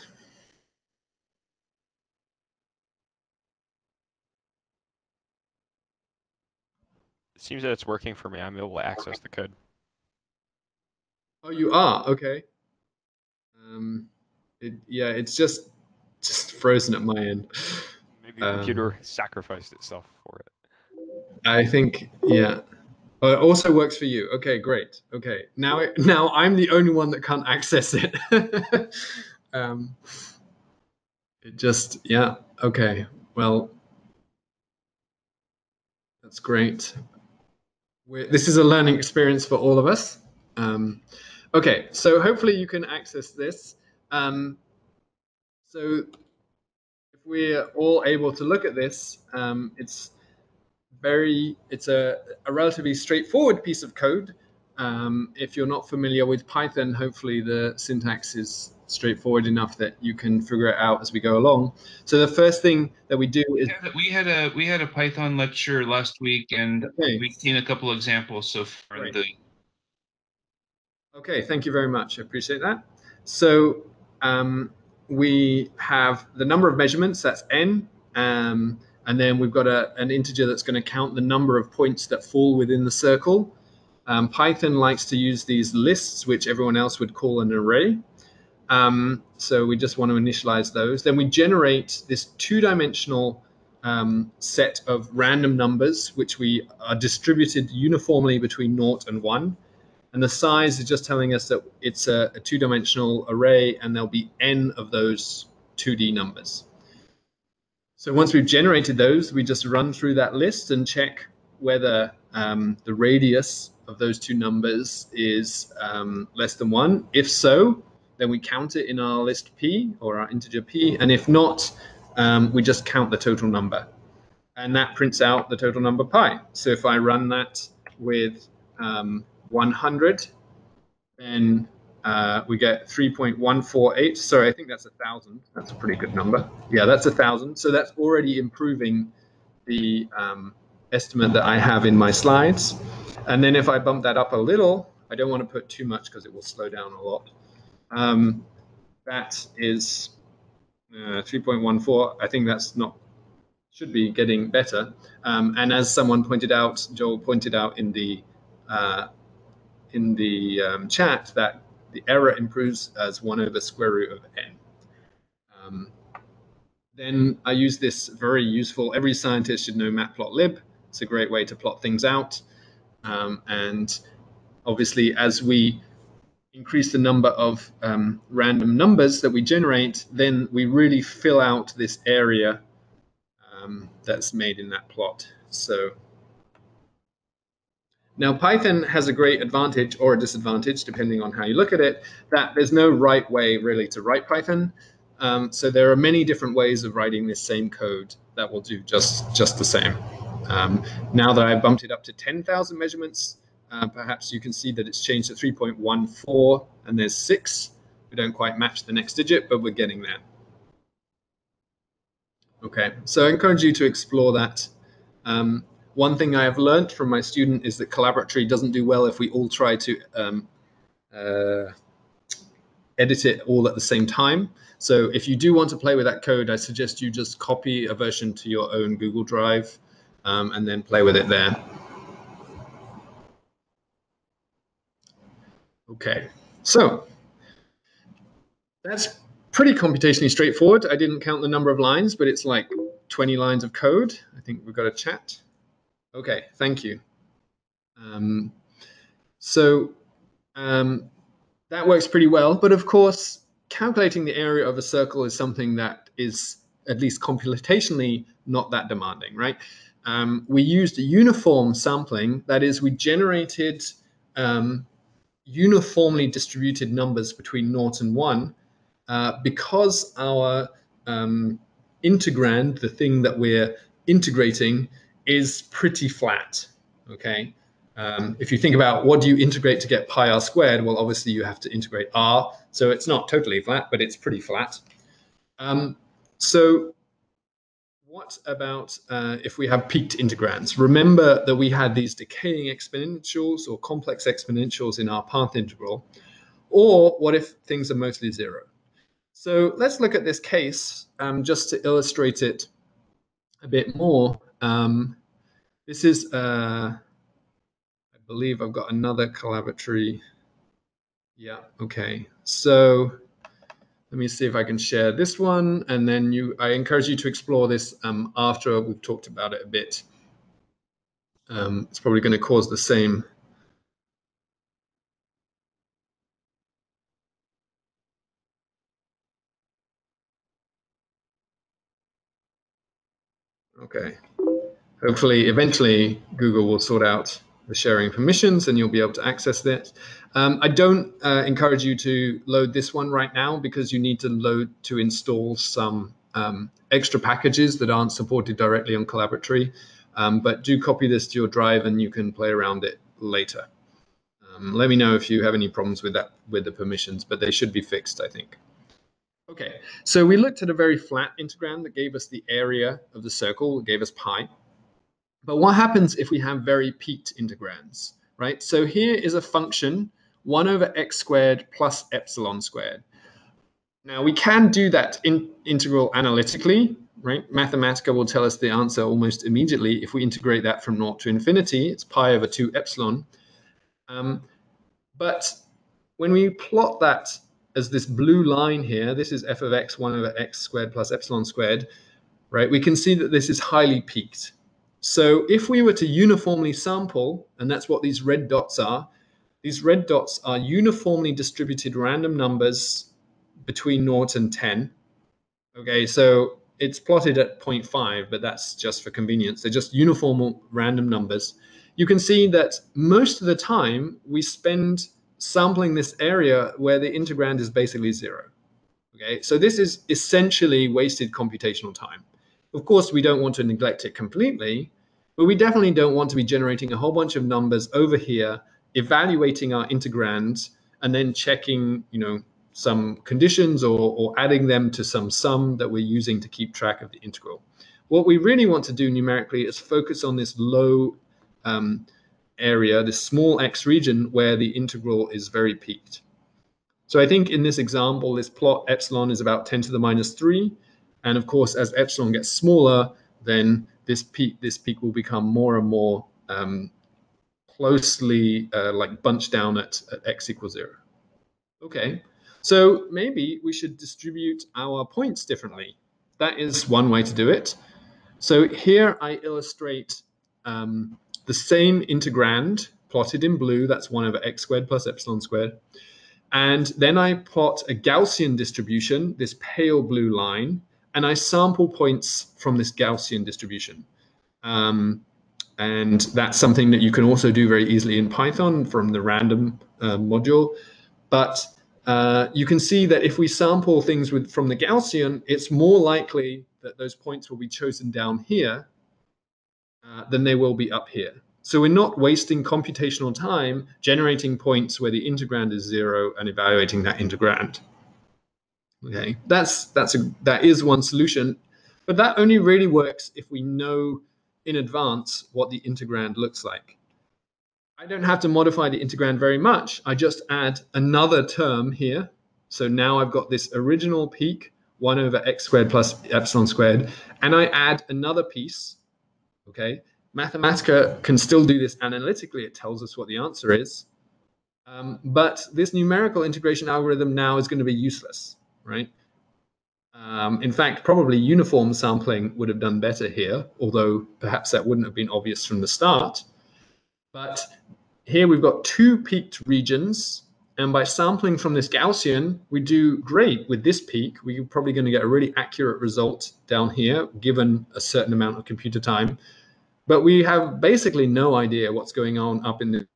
It seems that it's working for me. I'm able to access the code. Oh, you are? Okay. Yeah, it's just frozen at my end. Maybe the computer sacrificed itself for it. I think, yeah. Oh, it also works for you. Okay, great. Okay, now I'm the only one that can't access it. um, it just, yeah. Okay. Well, that's great. This is a learning experience for all of us. Okay, so hopefully you can access this. So if we're all able to look at this, it's a relatively straightforward piece of code. If you're not familiar with Python, hopefully the syntax is straightforward enough that you can figure it out as we go along. So the first thing that we do is we had a Python lecture last week, and okay, we've seen a couple examples so far in great. the. Okay, thank you very much. I appreciate that. So we have the number of measurements, that's n, and then we've got an integer that's going to count the number of points that fall within the circle. Python likes to use these lists, which everyone else would call an array. So we just want to initialize those. Then we generate this two-dimensional set of random numbers, which we are distributed uniformly between 0 and 1. And the size is just telling us that it's a two-dimensional array, and there'll be n of those 2D numbers. So once we've generated those, we just run through that list and check whether the radius of those two numbers is less than 1. If so, then we count it in our list p, or our integer p. And if not, we just count the total number. And that prints out the total number pi. So if I run that with 100, then we get 3.148. Sorry, I think that's 1,000. That's a pretty good number. Yeah, that's 1,000. So that's already improving the estimate that I have in my slides. And then if I bump that up a little, I don't want to put too much because it will slow down a lot. That is 3.14. I think that's not, should be getting better. And as someone pointed out, Joel pointed out in the chat, that the error improves as 1 over square root of n. Then I use this very useful, every scientist should know matplotlib. It's a great way to plot things out. And obviously, as we increase the number of random numbers that we generate, then we really fill out this area that's made in that plot. So now Python has a great advantage or a disadvantage, depending on how you look at it, that there's no right way really to write Python. So there are many different ways of writing this same code that will do just the same. Now that I've bumped it up to 10,000 measurements, perhaps you can see that it's changed to 3.14 and there's 6. We don't quite match the next digit, but we're getting there. Okay, so I encourage you to explore that. One thing I have learned from my student is that Collaboratory doesn't do well if we all try to edit it all at the same time. So if you do want to play with that code, I suggest you just copy a version to your own Google Drive and then play with it there. Okay, so that's pretty computationally straightforward. I didn't count the number of lines, but it's like 20 lines of code. I think we've got a chat. Okay, thank you. So that works pretty well. But of course, calculating the area of a circle is something that is, at least computationally, not that demanding, right? We used uniform sampling. That is, we generated uniformly distributed numbers between 0 and 1, because our integrand, the thing that we're integrating, is pretty flat, okay? If you think about what do you integrate to get pi r squared, well, obviously you have to integrate r, so it's not totally flat, but it's pretty flat. So what about if we have peaked integrands? Remember that we had these decaying exponentials or complex exponentials in our path integral. Or what if things are mostly zero? So let's look at this case just to illustrate it a bit more. This is, I believe I've got another collaboratory. Yeah, okay. So let me see if I can share this one, and then I encourage you to explore this after we've talked about it a bit. It's probably going to cause the same. Okay. Hopefully, eventually, Google will sort out the sharing permissions and you'll be able to access that. I don't encourage you to load this one right now because you need to install some extra packages that aren't supported directly on Collaboratory. But do copy this to your drive and you can play around it later. Let me know if you have any problems with that, with the permissions, but they should be fixed, I think. Okay, so we looked at a very flat integrand that gave us the area of the circle, it gave us pi. But what happens if we have very peaked integrands, right? So here is a function, 1 over x squared plus epsilon squared. Now, we can do that integral analytically, right? Mathematica will tell us the answer almost immediately. If we integrate that from 0 to infinity, it's pi over 2 epsilon. But when we plot that as this blue line here, this is f of x, 1 over x squared plus epsilon squared, right? We can see that this is highly peaked. So if we were to uniformly sample, and that's what these red dots are uniformly distributed random numbers between 0 and 10. Okay, so it's plotted at 0.5, but that's just for convenience. They're just uniform random numbers. You can see that most of the time we spend sampling this area where the integrand is basically 0. Okay, so this is essentially wasted computational time. Of course, we don't want to neglect it completely, but we definitely don't want to be generating a whole bunch of numbers over here, evaluating our integrands, and then checking, some conditions or adding them to some sum that we're using to keep track of the integral. What we really want to do numerically is focus on this low area, this small x region where the integral is very peaked. So I think in this example, this plot epsilon is about 10 to the minus 3. And of course, as epsilon gets smaller, then this peak will become more and more closely like bunched down at x equals 0. Okay, so maybe we should distribute our points differently. That is one way to do it. So here I illustrate the same integrand plotted in blue. That's 1 over x squared plus epsilon squared. And then I plot a Gaussian distribution, this pale blue line, and I sample points from this Gaussian distribution. And that's something that you can also do very easily in Python from the random module. But you can see that if we sample things from the Gaussian, it's more likely that those points will be chosen down here than they will be up here. So we're not wasting computational time generating points where the integrand is 0 and evaluating that integrand. Okay, that is one solution, but that only really works if we know in advance what the integrand looks like. I don't have to modify the integrand very much. I just add another term here. So now I've got this original peak, 1 over x squared plus epsilon squared, and I add another piece. Okay, Mathematica can still do this analytically. It tells us what the answer is. But this numerical integration algorithm now is going to be useless, right? In fact, probably uniform sampling would have done better here, although perhaps that wouldn't have been obvious from the start. But here we've got 2 peaked regions. And by sampling from this Gaussian, we do great with this peak. We're probably going to get a really accurate result down here, given a certain amount of computer time. But we have basically no idea what's going on up in the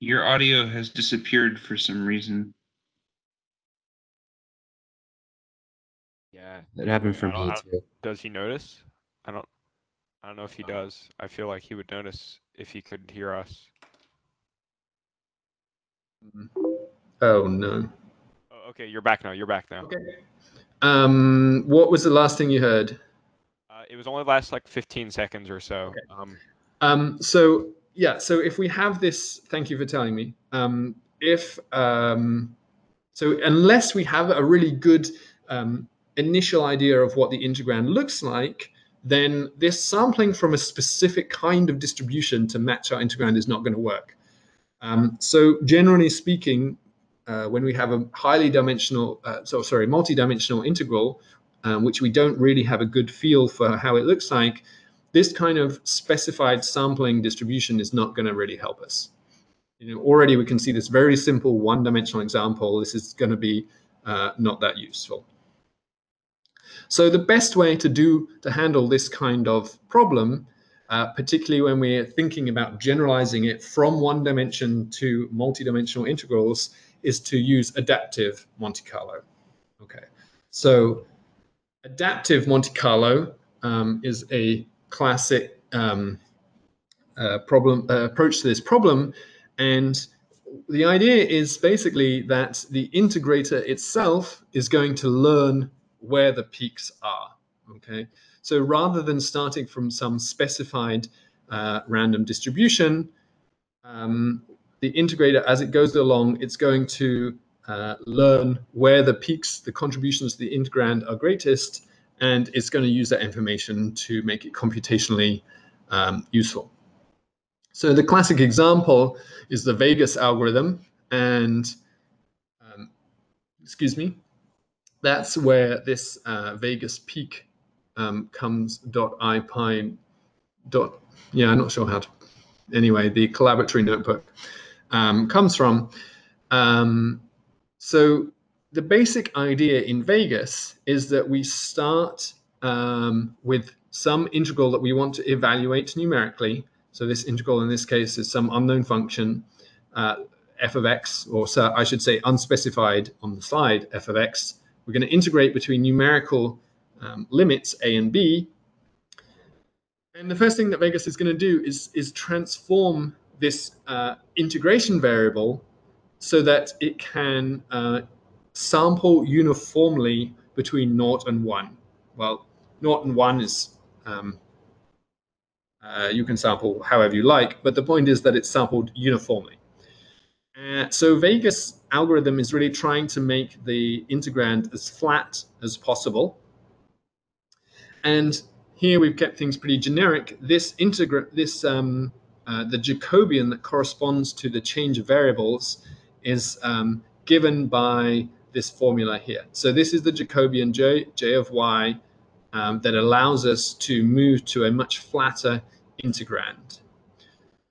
Your audio has disappeared for some reason. Yeah, that happened for me too. Does he notice? I don't know if he does. I feel like he would notice if he could hear us. Oh no. Oh, okay, you're back now. You're back now. Okay. What was the last thing you heard? It was only last like 15 seconds or so. Okay. So yeah, so if we have this, thank you for telling me. So unless we have a really good initial idea of what the integrand looks like, then this sampling from a specific kind of distribution to match our integrand is not going to work. So generally speaking, when we have a multi-dimensional integral, which we don't really have a good feel for how it looks like, this kind of specified sampling distribution is not going to really help us. Already we can see this very simple one-dimensional example. This is going to be not that useful. So the best way to handle this kind of problem, particularly when we're thinking about generalizing it from one dimension to multi-dimensional integrals, is to use adaptive Monte Carlo. Okay, so adaptive Monte Carlo is a classic approach to this problem, and the idea is basically that the integrator itself is going to learn where the peaks are. Okay, so rather than starting from some specified random distribution, the integrator, as it goes along, it's going to learn where the peaks, the contributions to the integrand are greatest, and it's going to use that information to make it computationally useful. So the classic example is the Vegas algorithm, and excuse me, that's where this Vegas peak comes .ipy. Yeah, I'm not sure how to. Anyway, the collaboratory notebook comes from. So the basic idea in Vegas is that we start with some integral that we want to evaluate numerically. So this integral in this case is some unknown function, f of x, or so I should say unspecified on the slide, f of x. We're going to integrate between numerical limits a and b. And the first thing that Vegas is going to do is transform this integration variable so that it can sample uniformly between 0 and 1. Well, 0 and 1 is, you can sample however you like, but the point is that it's sampled uniformly. So Vegas algorithm is really trying to make the integrand as flat as possible. And here we've kept things pretty generic. This the Jacobian that corresponds to the change of variables is given by this formula here. So this is the Jacobian j of y that allows us to move to a much flatter integrand.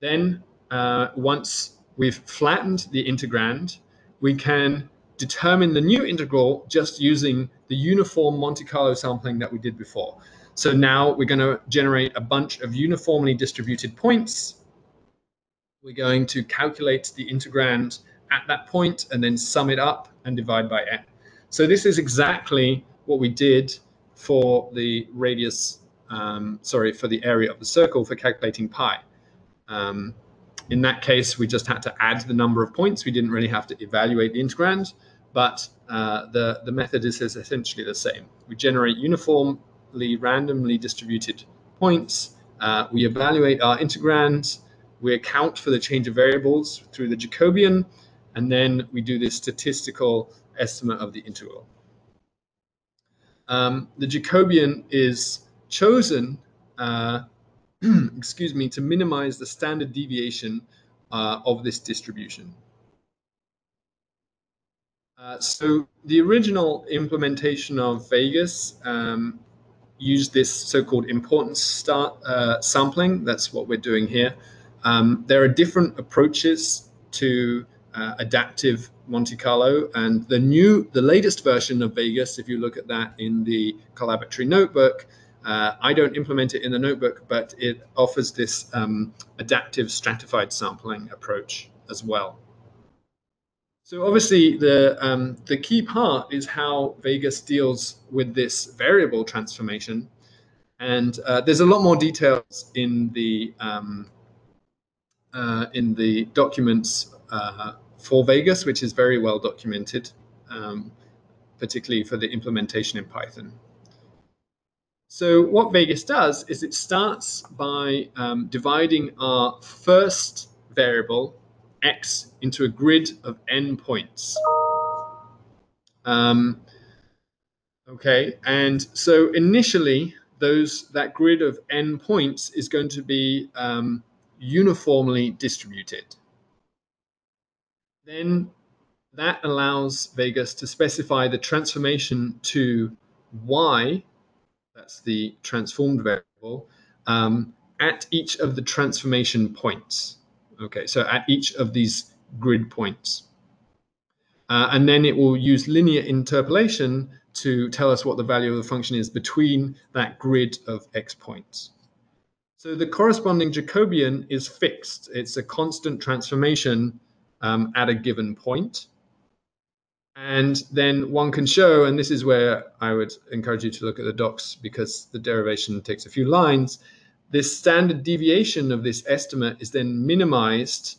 Then once we've flattened the integrand, we can determine the new integral just using the uniform Monte Carlo sampling that we did before. So now we're going to generate a bunch of uniformly distributed points. We're going to calculate the integrand at that point and then sum it up and divide by n. So this is exactly what we did for the radius, for the area of the circle for calculating pi. In that case, we just had to add the number of points. We didn't really have to evaluate the integrand, but the method is essentially the same. We generate uniformly randomly distributed points. We evaluate our integrand. We account for the change of variables through the Jacobian, and then we do this statistical estimate of the integral. The Jacobian is chosen excuse me, to minimize the standard deviation of this distribution. So the original implementation of Vegas used this so-called importance sampling. That's what we're doing here. There are different approaches to adaptive Monte Carlo, and the latest version of Vegas, if you look at that in the collaboratory notebook, I don't implement it in the notebook, but it offers this adaptive stratified sampling approach. as well. So obviously the key part is how Vegas deals with this variable transformation, and there's a lot more details in the documents for Vegas, which is very well documented, particularly for the implementation in Python. So what Vegas does is it starts by dividing our first variable, x, into a grid of n points. Okay, and so initially, that grid of n points is going to be uniformly distributed. Then that allows Vegas to specify the transformation to y, that's the transformed variable, at each of the transformation points. Okay, so at each of these grid points. And then it will use linear interpolation to tell us what the value of the function is between that grid of x points. So the corresponding Jacobian is fixed. It's a constant transformation at a given point. And then one can show, and this is where I would encourage you to look at the docs because the derivation takes a few lines, this standard deviation of this estimate is then minimized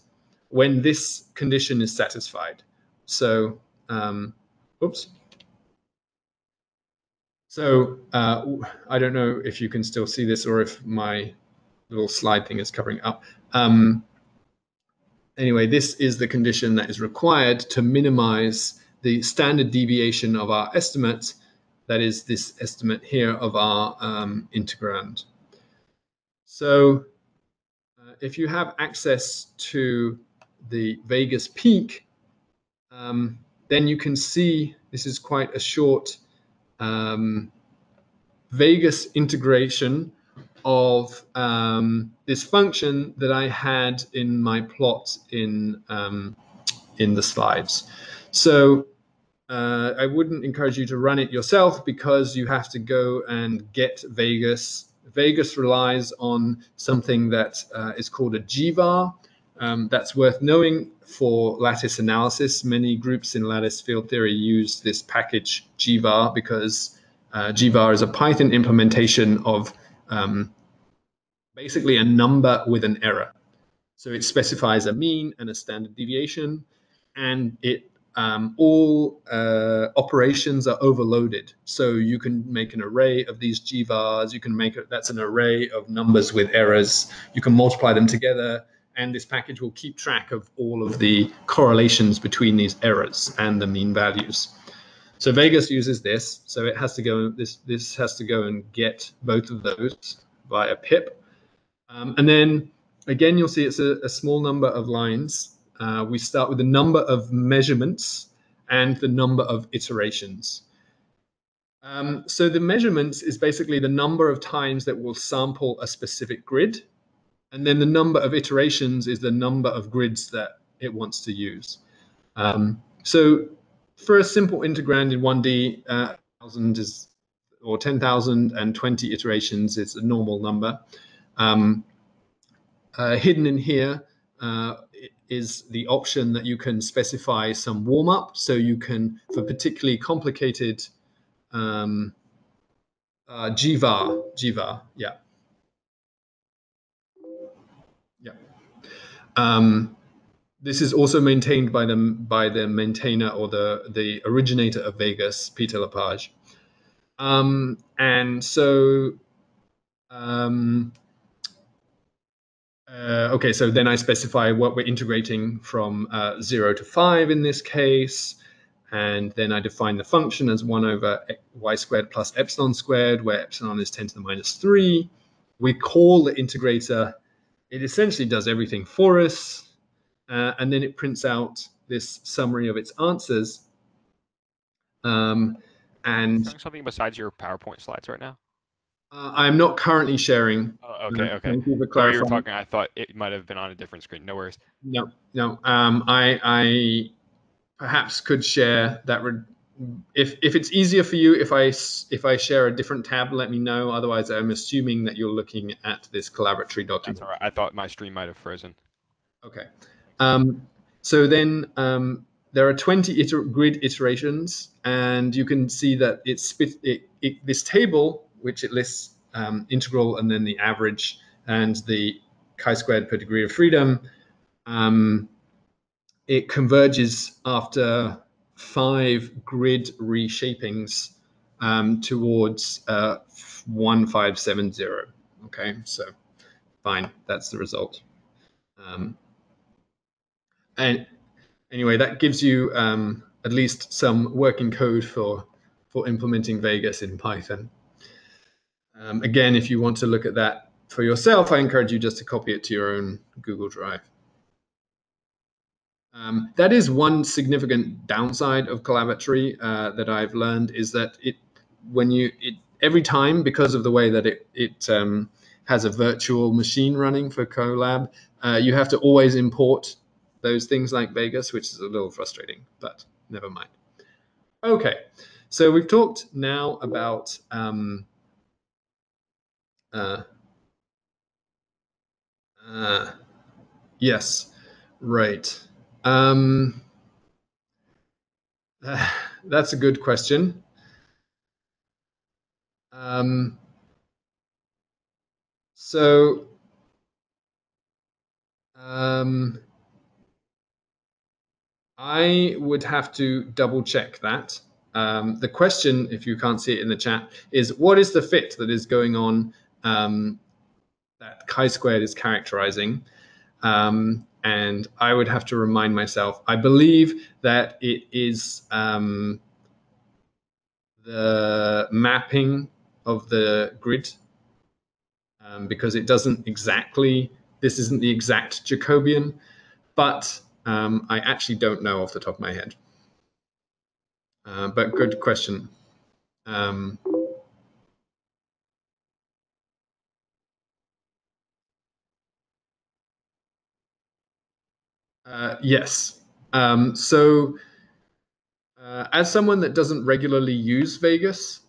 when this condition is satisfied. So, oops. So I don't know if you can still see this or if my little slide thing is covering up. Anyway, this is the condition that is required to minimize the standard deviation of our estimate. That is this estimate here of our integrand. So if you have access to the Vegas peak, then you can see this is quite a short Vegas integration of this function that I had in my plot in the slides. So I wouldn't encourage you to run it yourself because you have to go and get Vegas. Vegas relies on something that is called a GVAR. That's worth knowing for lattice analysis. Many groups in lattice field theory use this package GVAR because GVAR is a Python implementation of basically a number with an error. So it specifies a mean and a standard deviation, and it all operations are overloaded. So you can make an array of these GVARs. You can make that's an array of numbers with errors. You can multiply them together, and this package will keep track of all of the correlations between these errors and the mean values. So Vegas uses this. So it has to go. This has to go and get both of those via pip, and then again you'll see it's a small number of lines. We start with the number of measurements and the number of iterations. So the measurements is basically the number of times that we'll sample a specific grid. And then the number of iterations is the number of grids that it wants to use. So for a simple integrand in 1D, 1,000 is, or 10,020 iterations is a normal number. Hidden in here is the option that you can specify some warm-up. So you can, for particularly complicated GVAR, yeah. This is also maintained by the maintainer or the originator of Vegas, Peter Lepage. And so okay, so then I specify what we're integrating from 0 to 5 in this case. And then I define the function as 1 over y squared plus epsilon squared, where epsilon is 10 to the minus 3. We call the integrator. It essentially does everything for us. And then it prints out this summary of its answers. And something besides your PowerPoint slides right now? I'm not currently sharing. Oh, okay, okay. Thank you for While clarifying. you were talking, I thought it might have been on a different screen. No worries. No. I perhaps could share that. If it's easier for you, if I share a different tab, let me know. Otherwise, I'm assuming that you're looking at this collaboratory document. That's all right. I thought my stream might have frozen. Okay. So then there are 20 grid iterations, and you can see that this table, which it lists integral and then the average and the chi-squared per degree of freedom, it converges after 5 grid reshapings towards 1570. Okay, so fine, that's the result. And anyway, that gives you at least some working code for implementing Vegas in Python. Again, if you want to look at that for yourself, I encourage you just to copy it to your own Google Drive. That is one significant downside of Collaboratory that I've learned, is that every time, because of the way that it has a virtual machine running for Colab, you have to always import those things like Vegas, which is a little frustrating, but never mind. Okay, so we've talked now about yes, right. That's a good question. I would have to double check that. The question, if you can't see it in the chat, is what is the fit that is going on that chi-squared is characterizing? And I would have to remind myself. I believe that it is the mapping of the grid, because it doesn't exactly, this isn't the exact Jacobian, but I actually don't know off the top of my head. But good question. Yes. As someone that doesn't regularly use Vegas,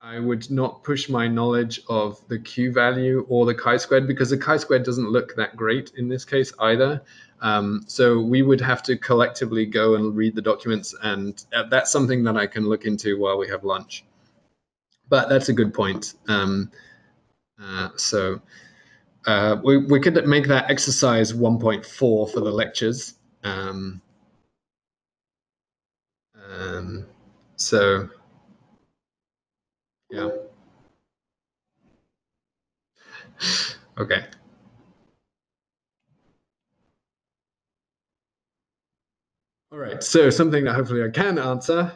I would not push my knowledge of the Q value or the chi-squared, because the chi-squared doesn't look that great in this case either. So we would have to collectively go and read the documents, and that's something that I can look into while we have lunch. But that's a good point. We could make that exercise 1.4 for the lectures. So yeah. Okay. All right, so something that hopefully I can answer,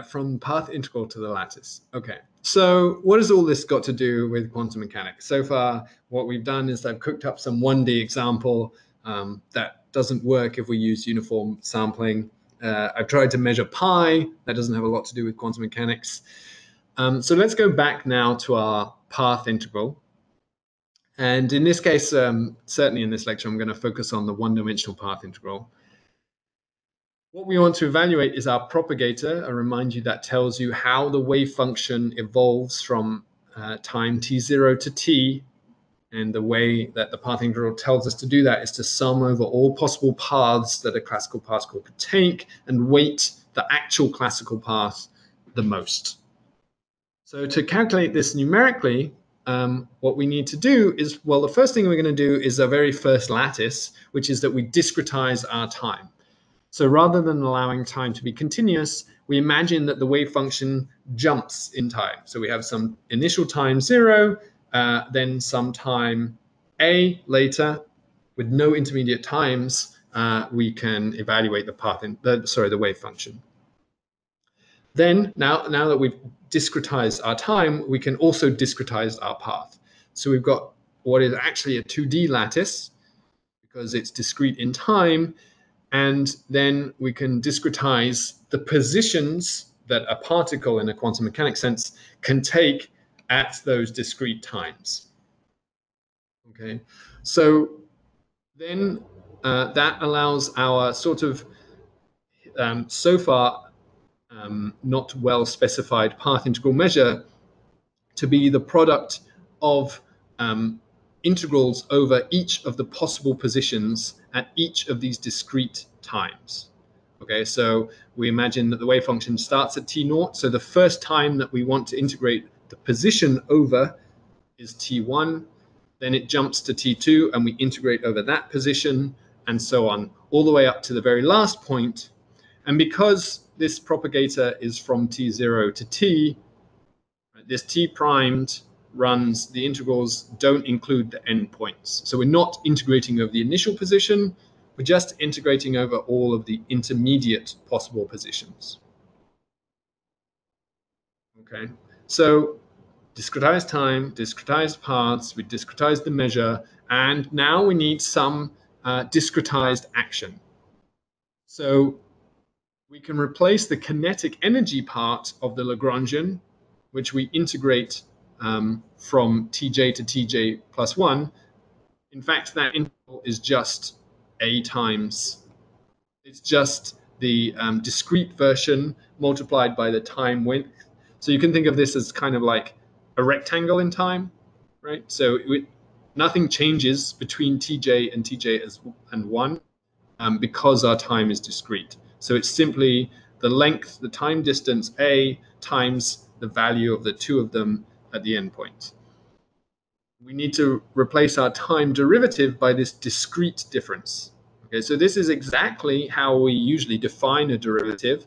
from path integral to the lattice. Okay, so what has all this got to do with quantum mechanics? So far, what we've done is I've cooked up some 1D example that doesn't work if we use uniform sampling. I've tried to measure pi. That doesn't have a lot to do with quantum mechanics. So let's go back now to our path integral. And in this case, certainly in this lecture, I'm going to focus on the one-dimensional path integral. What we want to evaluate is our propagator. I remind you that tells you how the wave function evolves from time t0 to t. And the way that the path integral tells us to do that is to sum over all possible paths that a classical particle could take and weight the actual classical path the most. So to calculate this numerically, what we need to do is, well, the first thing we're going to do is our very first lattice, which is that we discretize our time. So rather than allowing time to be continuous, we imagine that the wave function jumps in time. So we have some initial time 0, then some time a later with no intermediate times. We can evaluate the path the wave function. Then now that we've discretized our time, we can also discretize our path. So we've got what is actually a 2D lattice because it's discrete in time. And then we can discretize the positions that a particle in a quantum mechanics sense can take at those discrete times. Okay, so then that allows our sort of so far not well specified path integral measure to be the product of integrals over each of the possible positions at each of these discrete times. Okay, so we imagine that the wave function starts at t0. So the first time that we want to integrate the position over is t1. Then it jumps to t2 and we integrate over that position, and so on, all the way up to the very last point. And because this propagator is from t0 to t, this t primed runs, the integrals don't include the endpoints. So we're not integrating over the initial position, we're just integrating over all of the intermediate possible positions. Okay, so discretized time, discretized paths, we discretized the measure, and now we need some discretized action. So we can replace the kinetic energy part of the Lagrangian, which we integrate from Tj to Tj plus 1. In fact, that interval is just A times, it's just the discrete version multiplied by the time length. So you can think of this as kind of like a rectangle in time, right? So nothing changes between Tj and Tj and 1 because our time is discrete. So it's simply the length, the time distance A times the value of the two of them at the endpoint. We need to replace our time derivative by this discrete difference. Okay, so this is exactly how we usually define a derivative.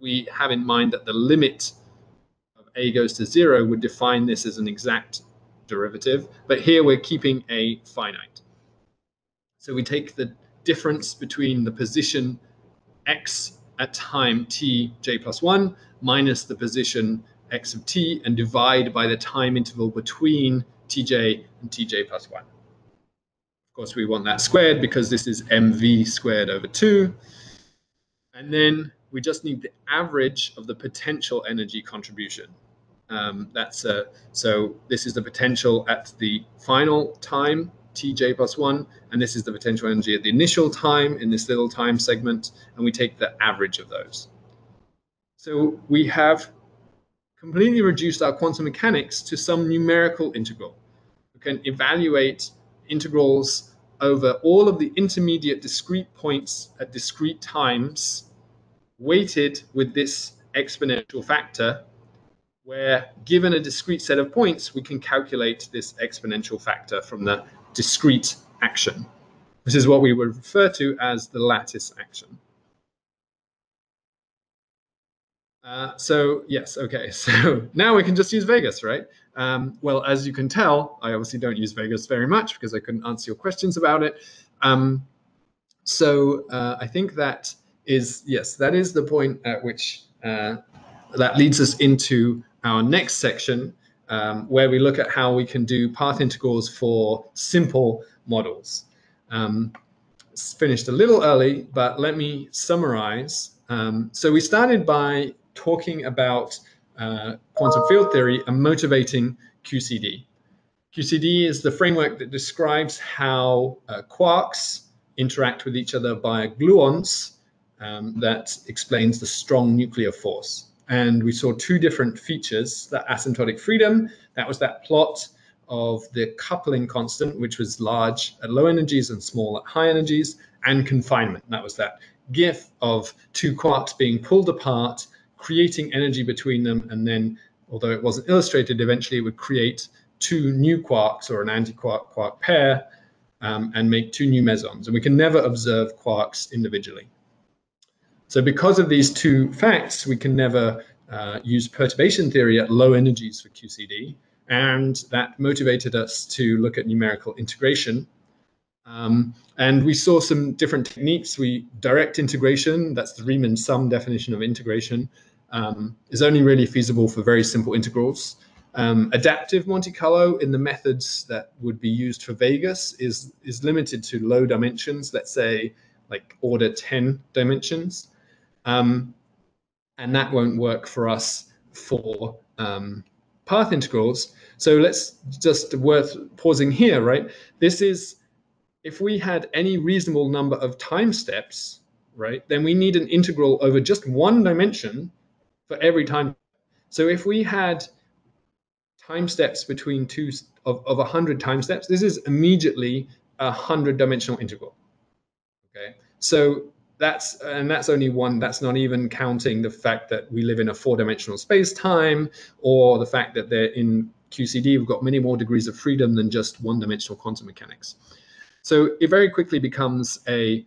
We have in mind that the limit of A goes to 0 would define this as an exact derivative, but here we're keeping A finite. So we take the difference between the position x at time t j plus 1 minus the position x of t and divide by the time interval between tj and tj plus 1. Of course, we want that squared because this is mv squared over 2. And then we just need the average of the potential energy contribution. So this is the potential at the final time, tj plus 1, and this is the potential energy at the initial time in this little time segment, and we take the average of those. So we have completely reduced our quantum mechanics to some numerical integral. We can evaluate integrals over all of the intermediate discrete points at discrete times, weighted with this exponential factor, where given a discrete set of points, we can calculate this exponential factor from the discrete action. This is what we would refer to as the lattice action. So yes, okay, so now we can just use Vegas, right? Well, as you can tell, I obviously don't use Vegas very much because I couldn't answer your questions about it. So I think that is, yes, that is the point at which that leads us into our next section, where we look at how we can do path integrals for simple models. It's finished a little early, but let me summarize. So we started by talking about quantum field theory and motivating QCD. QCD is the framework that describes how quarks interact with each other via gluons. That explains the strong nuclear force. And we saw two different features: that asymptotic freedom, that was that plot of the coupling constant, which was large at low energies and small at high energies, and confinement. That was that GIF of two quarks being pulled apart, creating energy between them, and then, although it wasn't illustrated, eventually it would create two new quarks or an anti-quark pair and make two new mesons. And we can never observe quarks individually. So because of these two facts, we can never use perturbation theory at low energies for QCD. And that motivated us to look at numerical integration. And we saw some different techniques. Direct integration, that's the Riemann sum definition of integration, is only really feasible for very simple integrals. Adaptive Monte Carlo in the methods that would be used for Vegas is limited to low dimensions, let's say like order 10 dimensions. And that won't work for us for path integrals. So let's just worth pausing here, right? This is, if we had any reasonable number of time steps, right, then we need an integral over just one dimension for every time. So if we had time steps between two of 100 time steps, this is immediately a 100-dimensional integral. Okay, so that's only one. That's not even counting the fact that we live in a 4-dimensional space-time, or the fact that they're in QCD, we've got many more degrees of freedom than just 1-dimensional quantum mechanics. So it very quickly becomes a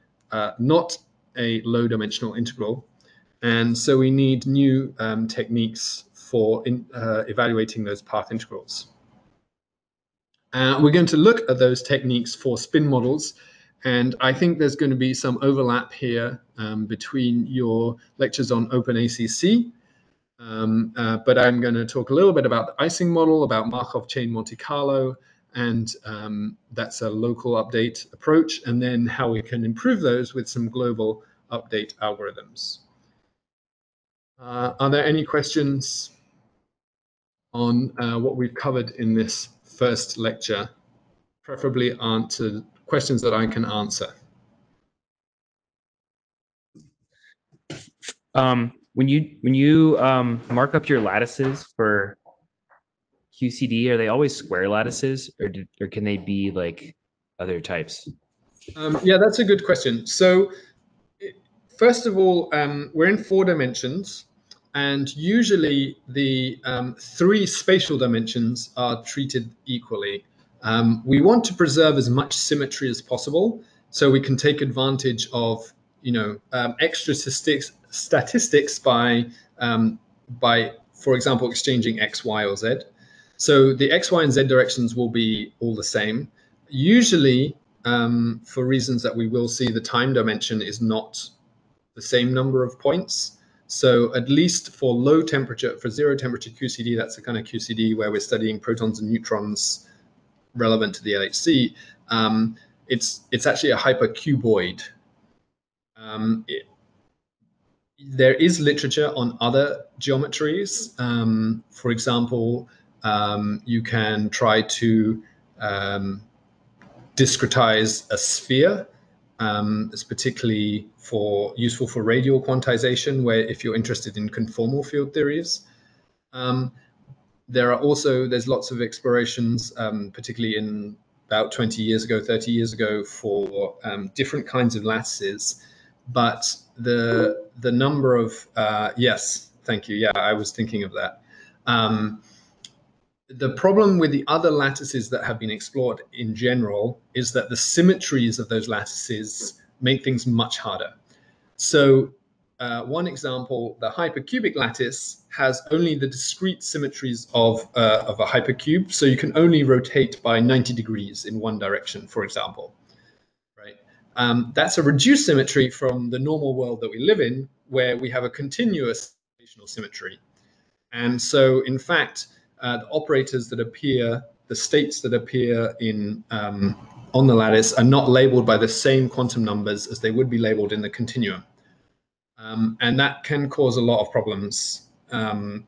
not a low-dimensional integral, and so we need new techniques for evaluating those path integrals. We're going to look at those techniques for spin models, and I think there's going to be some overlap here between your lectures on OpenACC, but I'm going to talk a little bit about the Ising model, about Markov chain Monte Carlo, and that's a local update approach, and then how we can improve those with some global update algorithms. Are there any questions on what we've covered in this first lecture? Preferably answer questions that I can answer. When you mark up your lattices for QCD, are they always square lattices, or can they be like other types? Yeah, that's a good question. So first of all, we're in 4 dimensions, and usually the 3 spatial dimensions are treated equally. We want to preserve as much symmetry as possible, so we can take advantage of extra statistics by, for example, exchanging x, y, or z. So the x, y, and z directions will be all the same. Usually, for reasons that we will see, the time dimension is not the same number of points. So at least for low temperature, for 0 temperature QCD, that's the kind of QCD where we're studying protons and neutrons relevant to the LHC. It's actually a hypercuboid. There is literature on other geometries. For example, you can try to discretize a sphere. It's particularly useful for radial quantization, where if you're interested in conformal field theories. There's lots of explorations, particularly in about 20 years ago, 30 years ago, for different kinds of lattices. But the number of yes, thank you. Yeah, I was thinking of that. The problem with the other lattices that have been explored in general is that the symmetries of those lattices make things much harder. So one example, the hypercubic lattice has only the discrete symmetries of a hypercube. So you can only rotate by 90 degrees in one direction, for example. Right? That's a reduced symmetry from the normal world that we live in, where we have a continuous rotational symmetry. And so, in fact, the operators that appear, the states that appear on the lattice are not labeled by the same quantum numbers as they would be labeled in the continuum. And that can cause a lot of problems,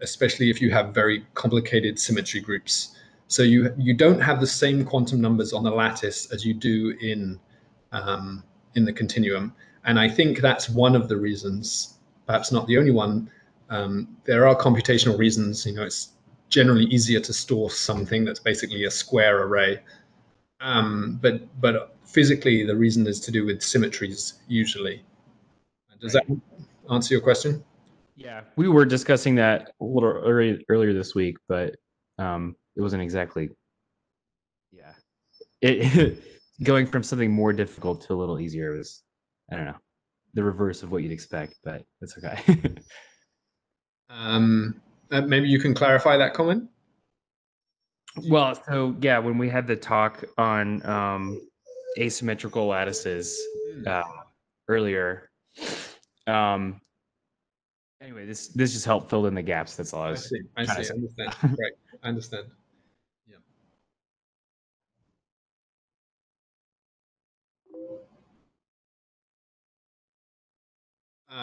especially if you have very complicated symmetry groups. So you don't have the same quantum numbers on the lattice as you do in the continuum. And I think that's one of the reasons, perhaps not the only one. There are computational reasons. It's generally easier to store something that's basically a square array. But physically, the reason is to do with symmetries usually. Does that answer your question? Yeah, we were discussing that a little earlier this week, but it wasn't exactly. Yeah, it going from something more difficult to a little easier was, I don't know, the reverse of what you'd expect, but that's okay. Maybe you can clarify that comment. Well, so yeah, when we had the talk on asymmetrical lattices earlier, anyway, this just helped fill in the gaps. That's all I was. I see. I understand. Right. I understand. Yeah.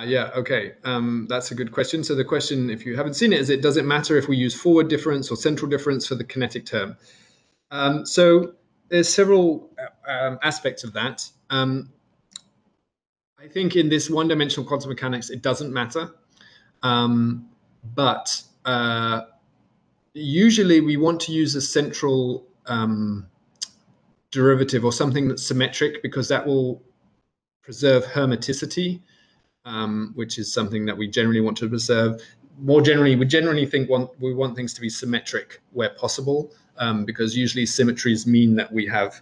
Yeah, okay. That's a good question. So the question, if you haven't seen it, is does it matter if we use forward difference or central difference for the kinetic term? So there's several aspects of that. I think in this one-dimensional quantum mechanics, it doesn't matter. But usually we want to use a central derivative or something that's symmetric, because that will preserve hermeticity, which is something that we generally want to preserve. More generally, we generally think we want things to be symmetric where possible, because usually symmetries mean that we have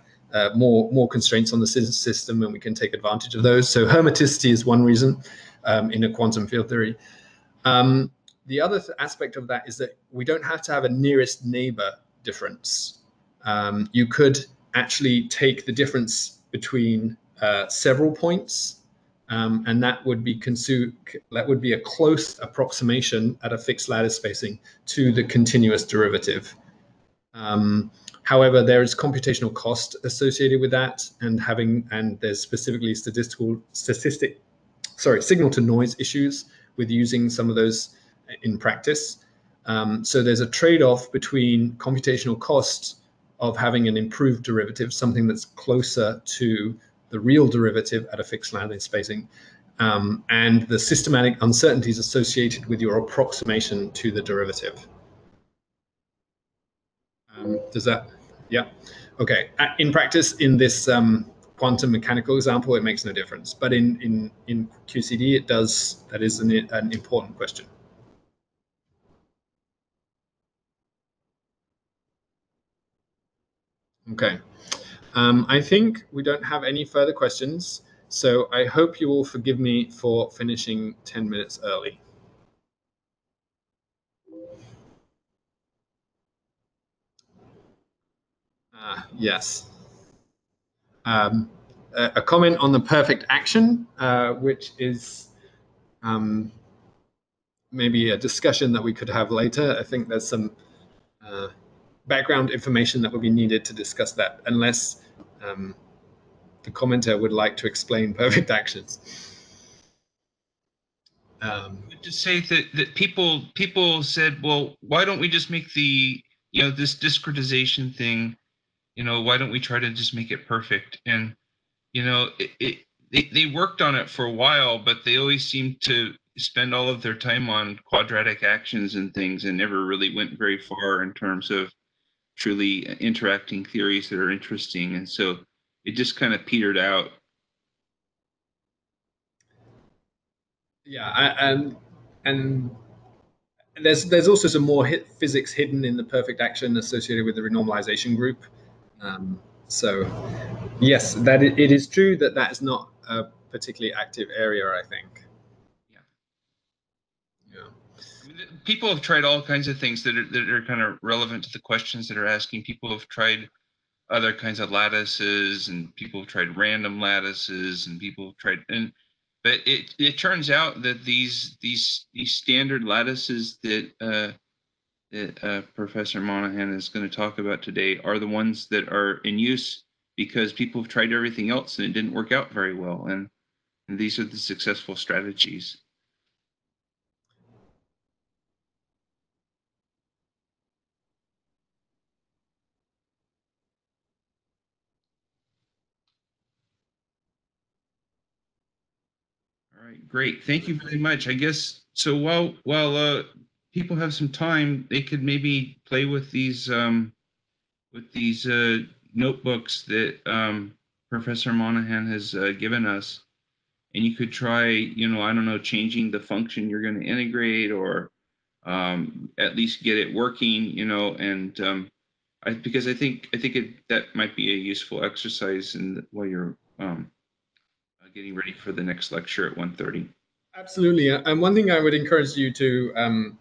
more constraints on the system and we can take advantage of those. So hermeticity is one reason in a quantum field theory. The other aspect of that is that we don't have to have a nearest neighbor difference. You could actually take the difference between several points, and that would be a close approximation at a fixed lattice spacing to the continuous derivative. However, there is computational cost associated with that, and there's specifically signal to noise issues with using some of those in practice. So there's a trade-off between computational cost of having an improved derivative, something that's closer to the real derivative at a fixed lattice spacing, and the systematic uncertainties associated with your approximation to the derivative. Does that? Yeah. Okay. In practice, in this quantum mechanical example, it makes no difference. But in QCD, it does. That is an important question. Okay. I think we don't have any further questions. So I hope you will forgive me for finishing 10 minutes early. Yes. A comment on the perfect action, which is maybe a discussion that we could have later. I think there's some background information that would be needed to discuss that, unless the commenter would like to explain perfect actions. To say that people said, well, why don't we just make the this discretization thing, why don't we try to just make it perfect? And they worked on it for a while, but they always seemed to spend all of their time on quadratic actions and things, and never really went very far in terms of truly interacting theories that are interesting. And so it just kind of petered out. Yeah, and there's also some more physics hidden in the perfect action associated with the renormalization group. So yes, that it is true that is not a particularly active area, I think. Yeah. I mean, people have tried all kinds of things that are kind of relevant to the questions that are asking. People have tried other kinds of lattices, and people have tried random lattices, and people have tried, but it turns out that these standard lattices that Professor Monahan is going to talk about today are the ones that are in use because people have tried everything else and it didn't work out very well, and these are the successful strategies. All right, great. Thank you very much. I guess so. While people have some time, they could maybe play with these notebooks that Professor Monahan has given us, and you could try, I don't know, changing the function you're going to integrate, or at least get it working, and because I think that might be a useful exercise while you're getting ready for the next lecture at 1:30. Absolutely, and one thing I would encourage you to,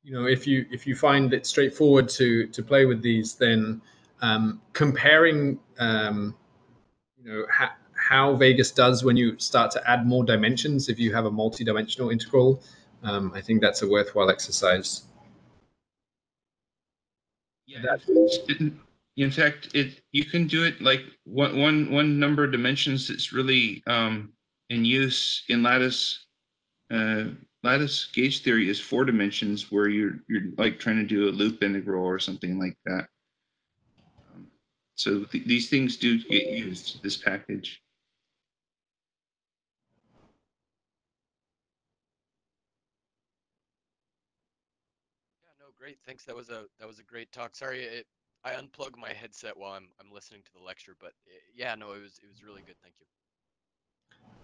if you find it straightforward to play with these, then comparing, how Vegas does when you start to add more dimensions. If you have a multi-dimensional integral, I think that's a worthwhile exercise. Yeah. In fact, you can do it like one number of dimensions that's really in use in lattice gauge theory is 4 dimensions, where you're like trying to do a loop integral or something like that. So these things do get used, this package. Yeah, no, great. Thanks. That was a great talk. Sorry, I unplug my headset while I'm listening to the lecture, but yeah, no, it was really good. Thank you.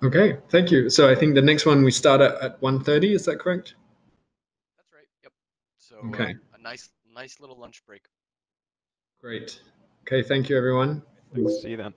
Okay, thank you. So I think the next one we start at 1:30. Is that correct? That's right. Yep. So Okay. a nice little lunch break. Great. Okay, thank you, everyone. Thanks. See you then.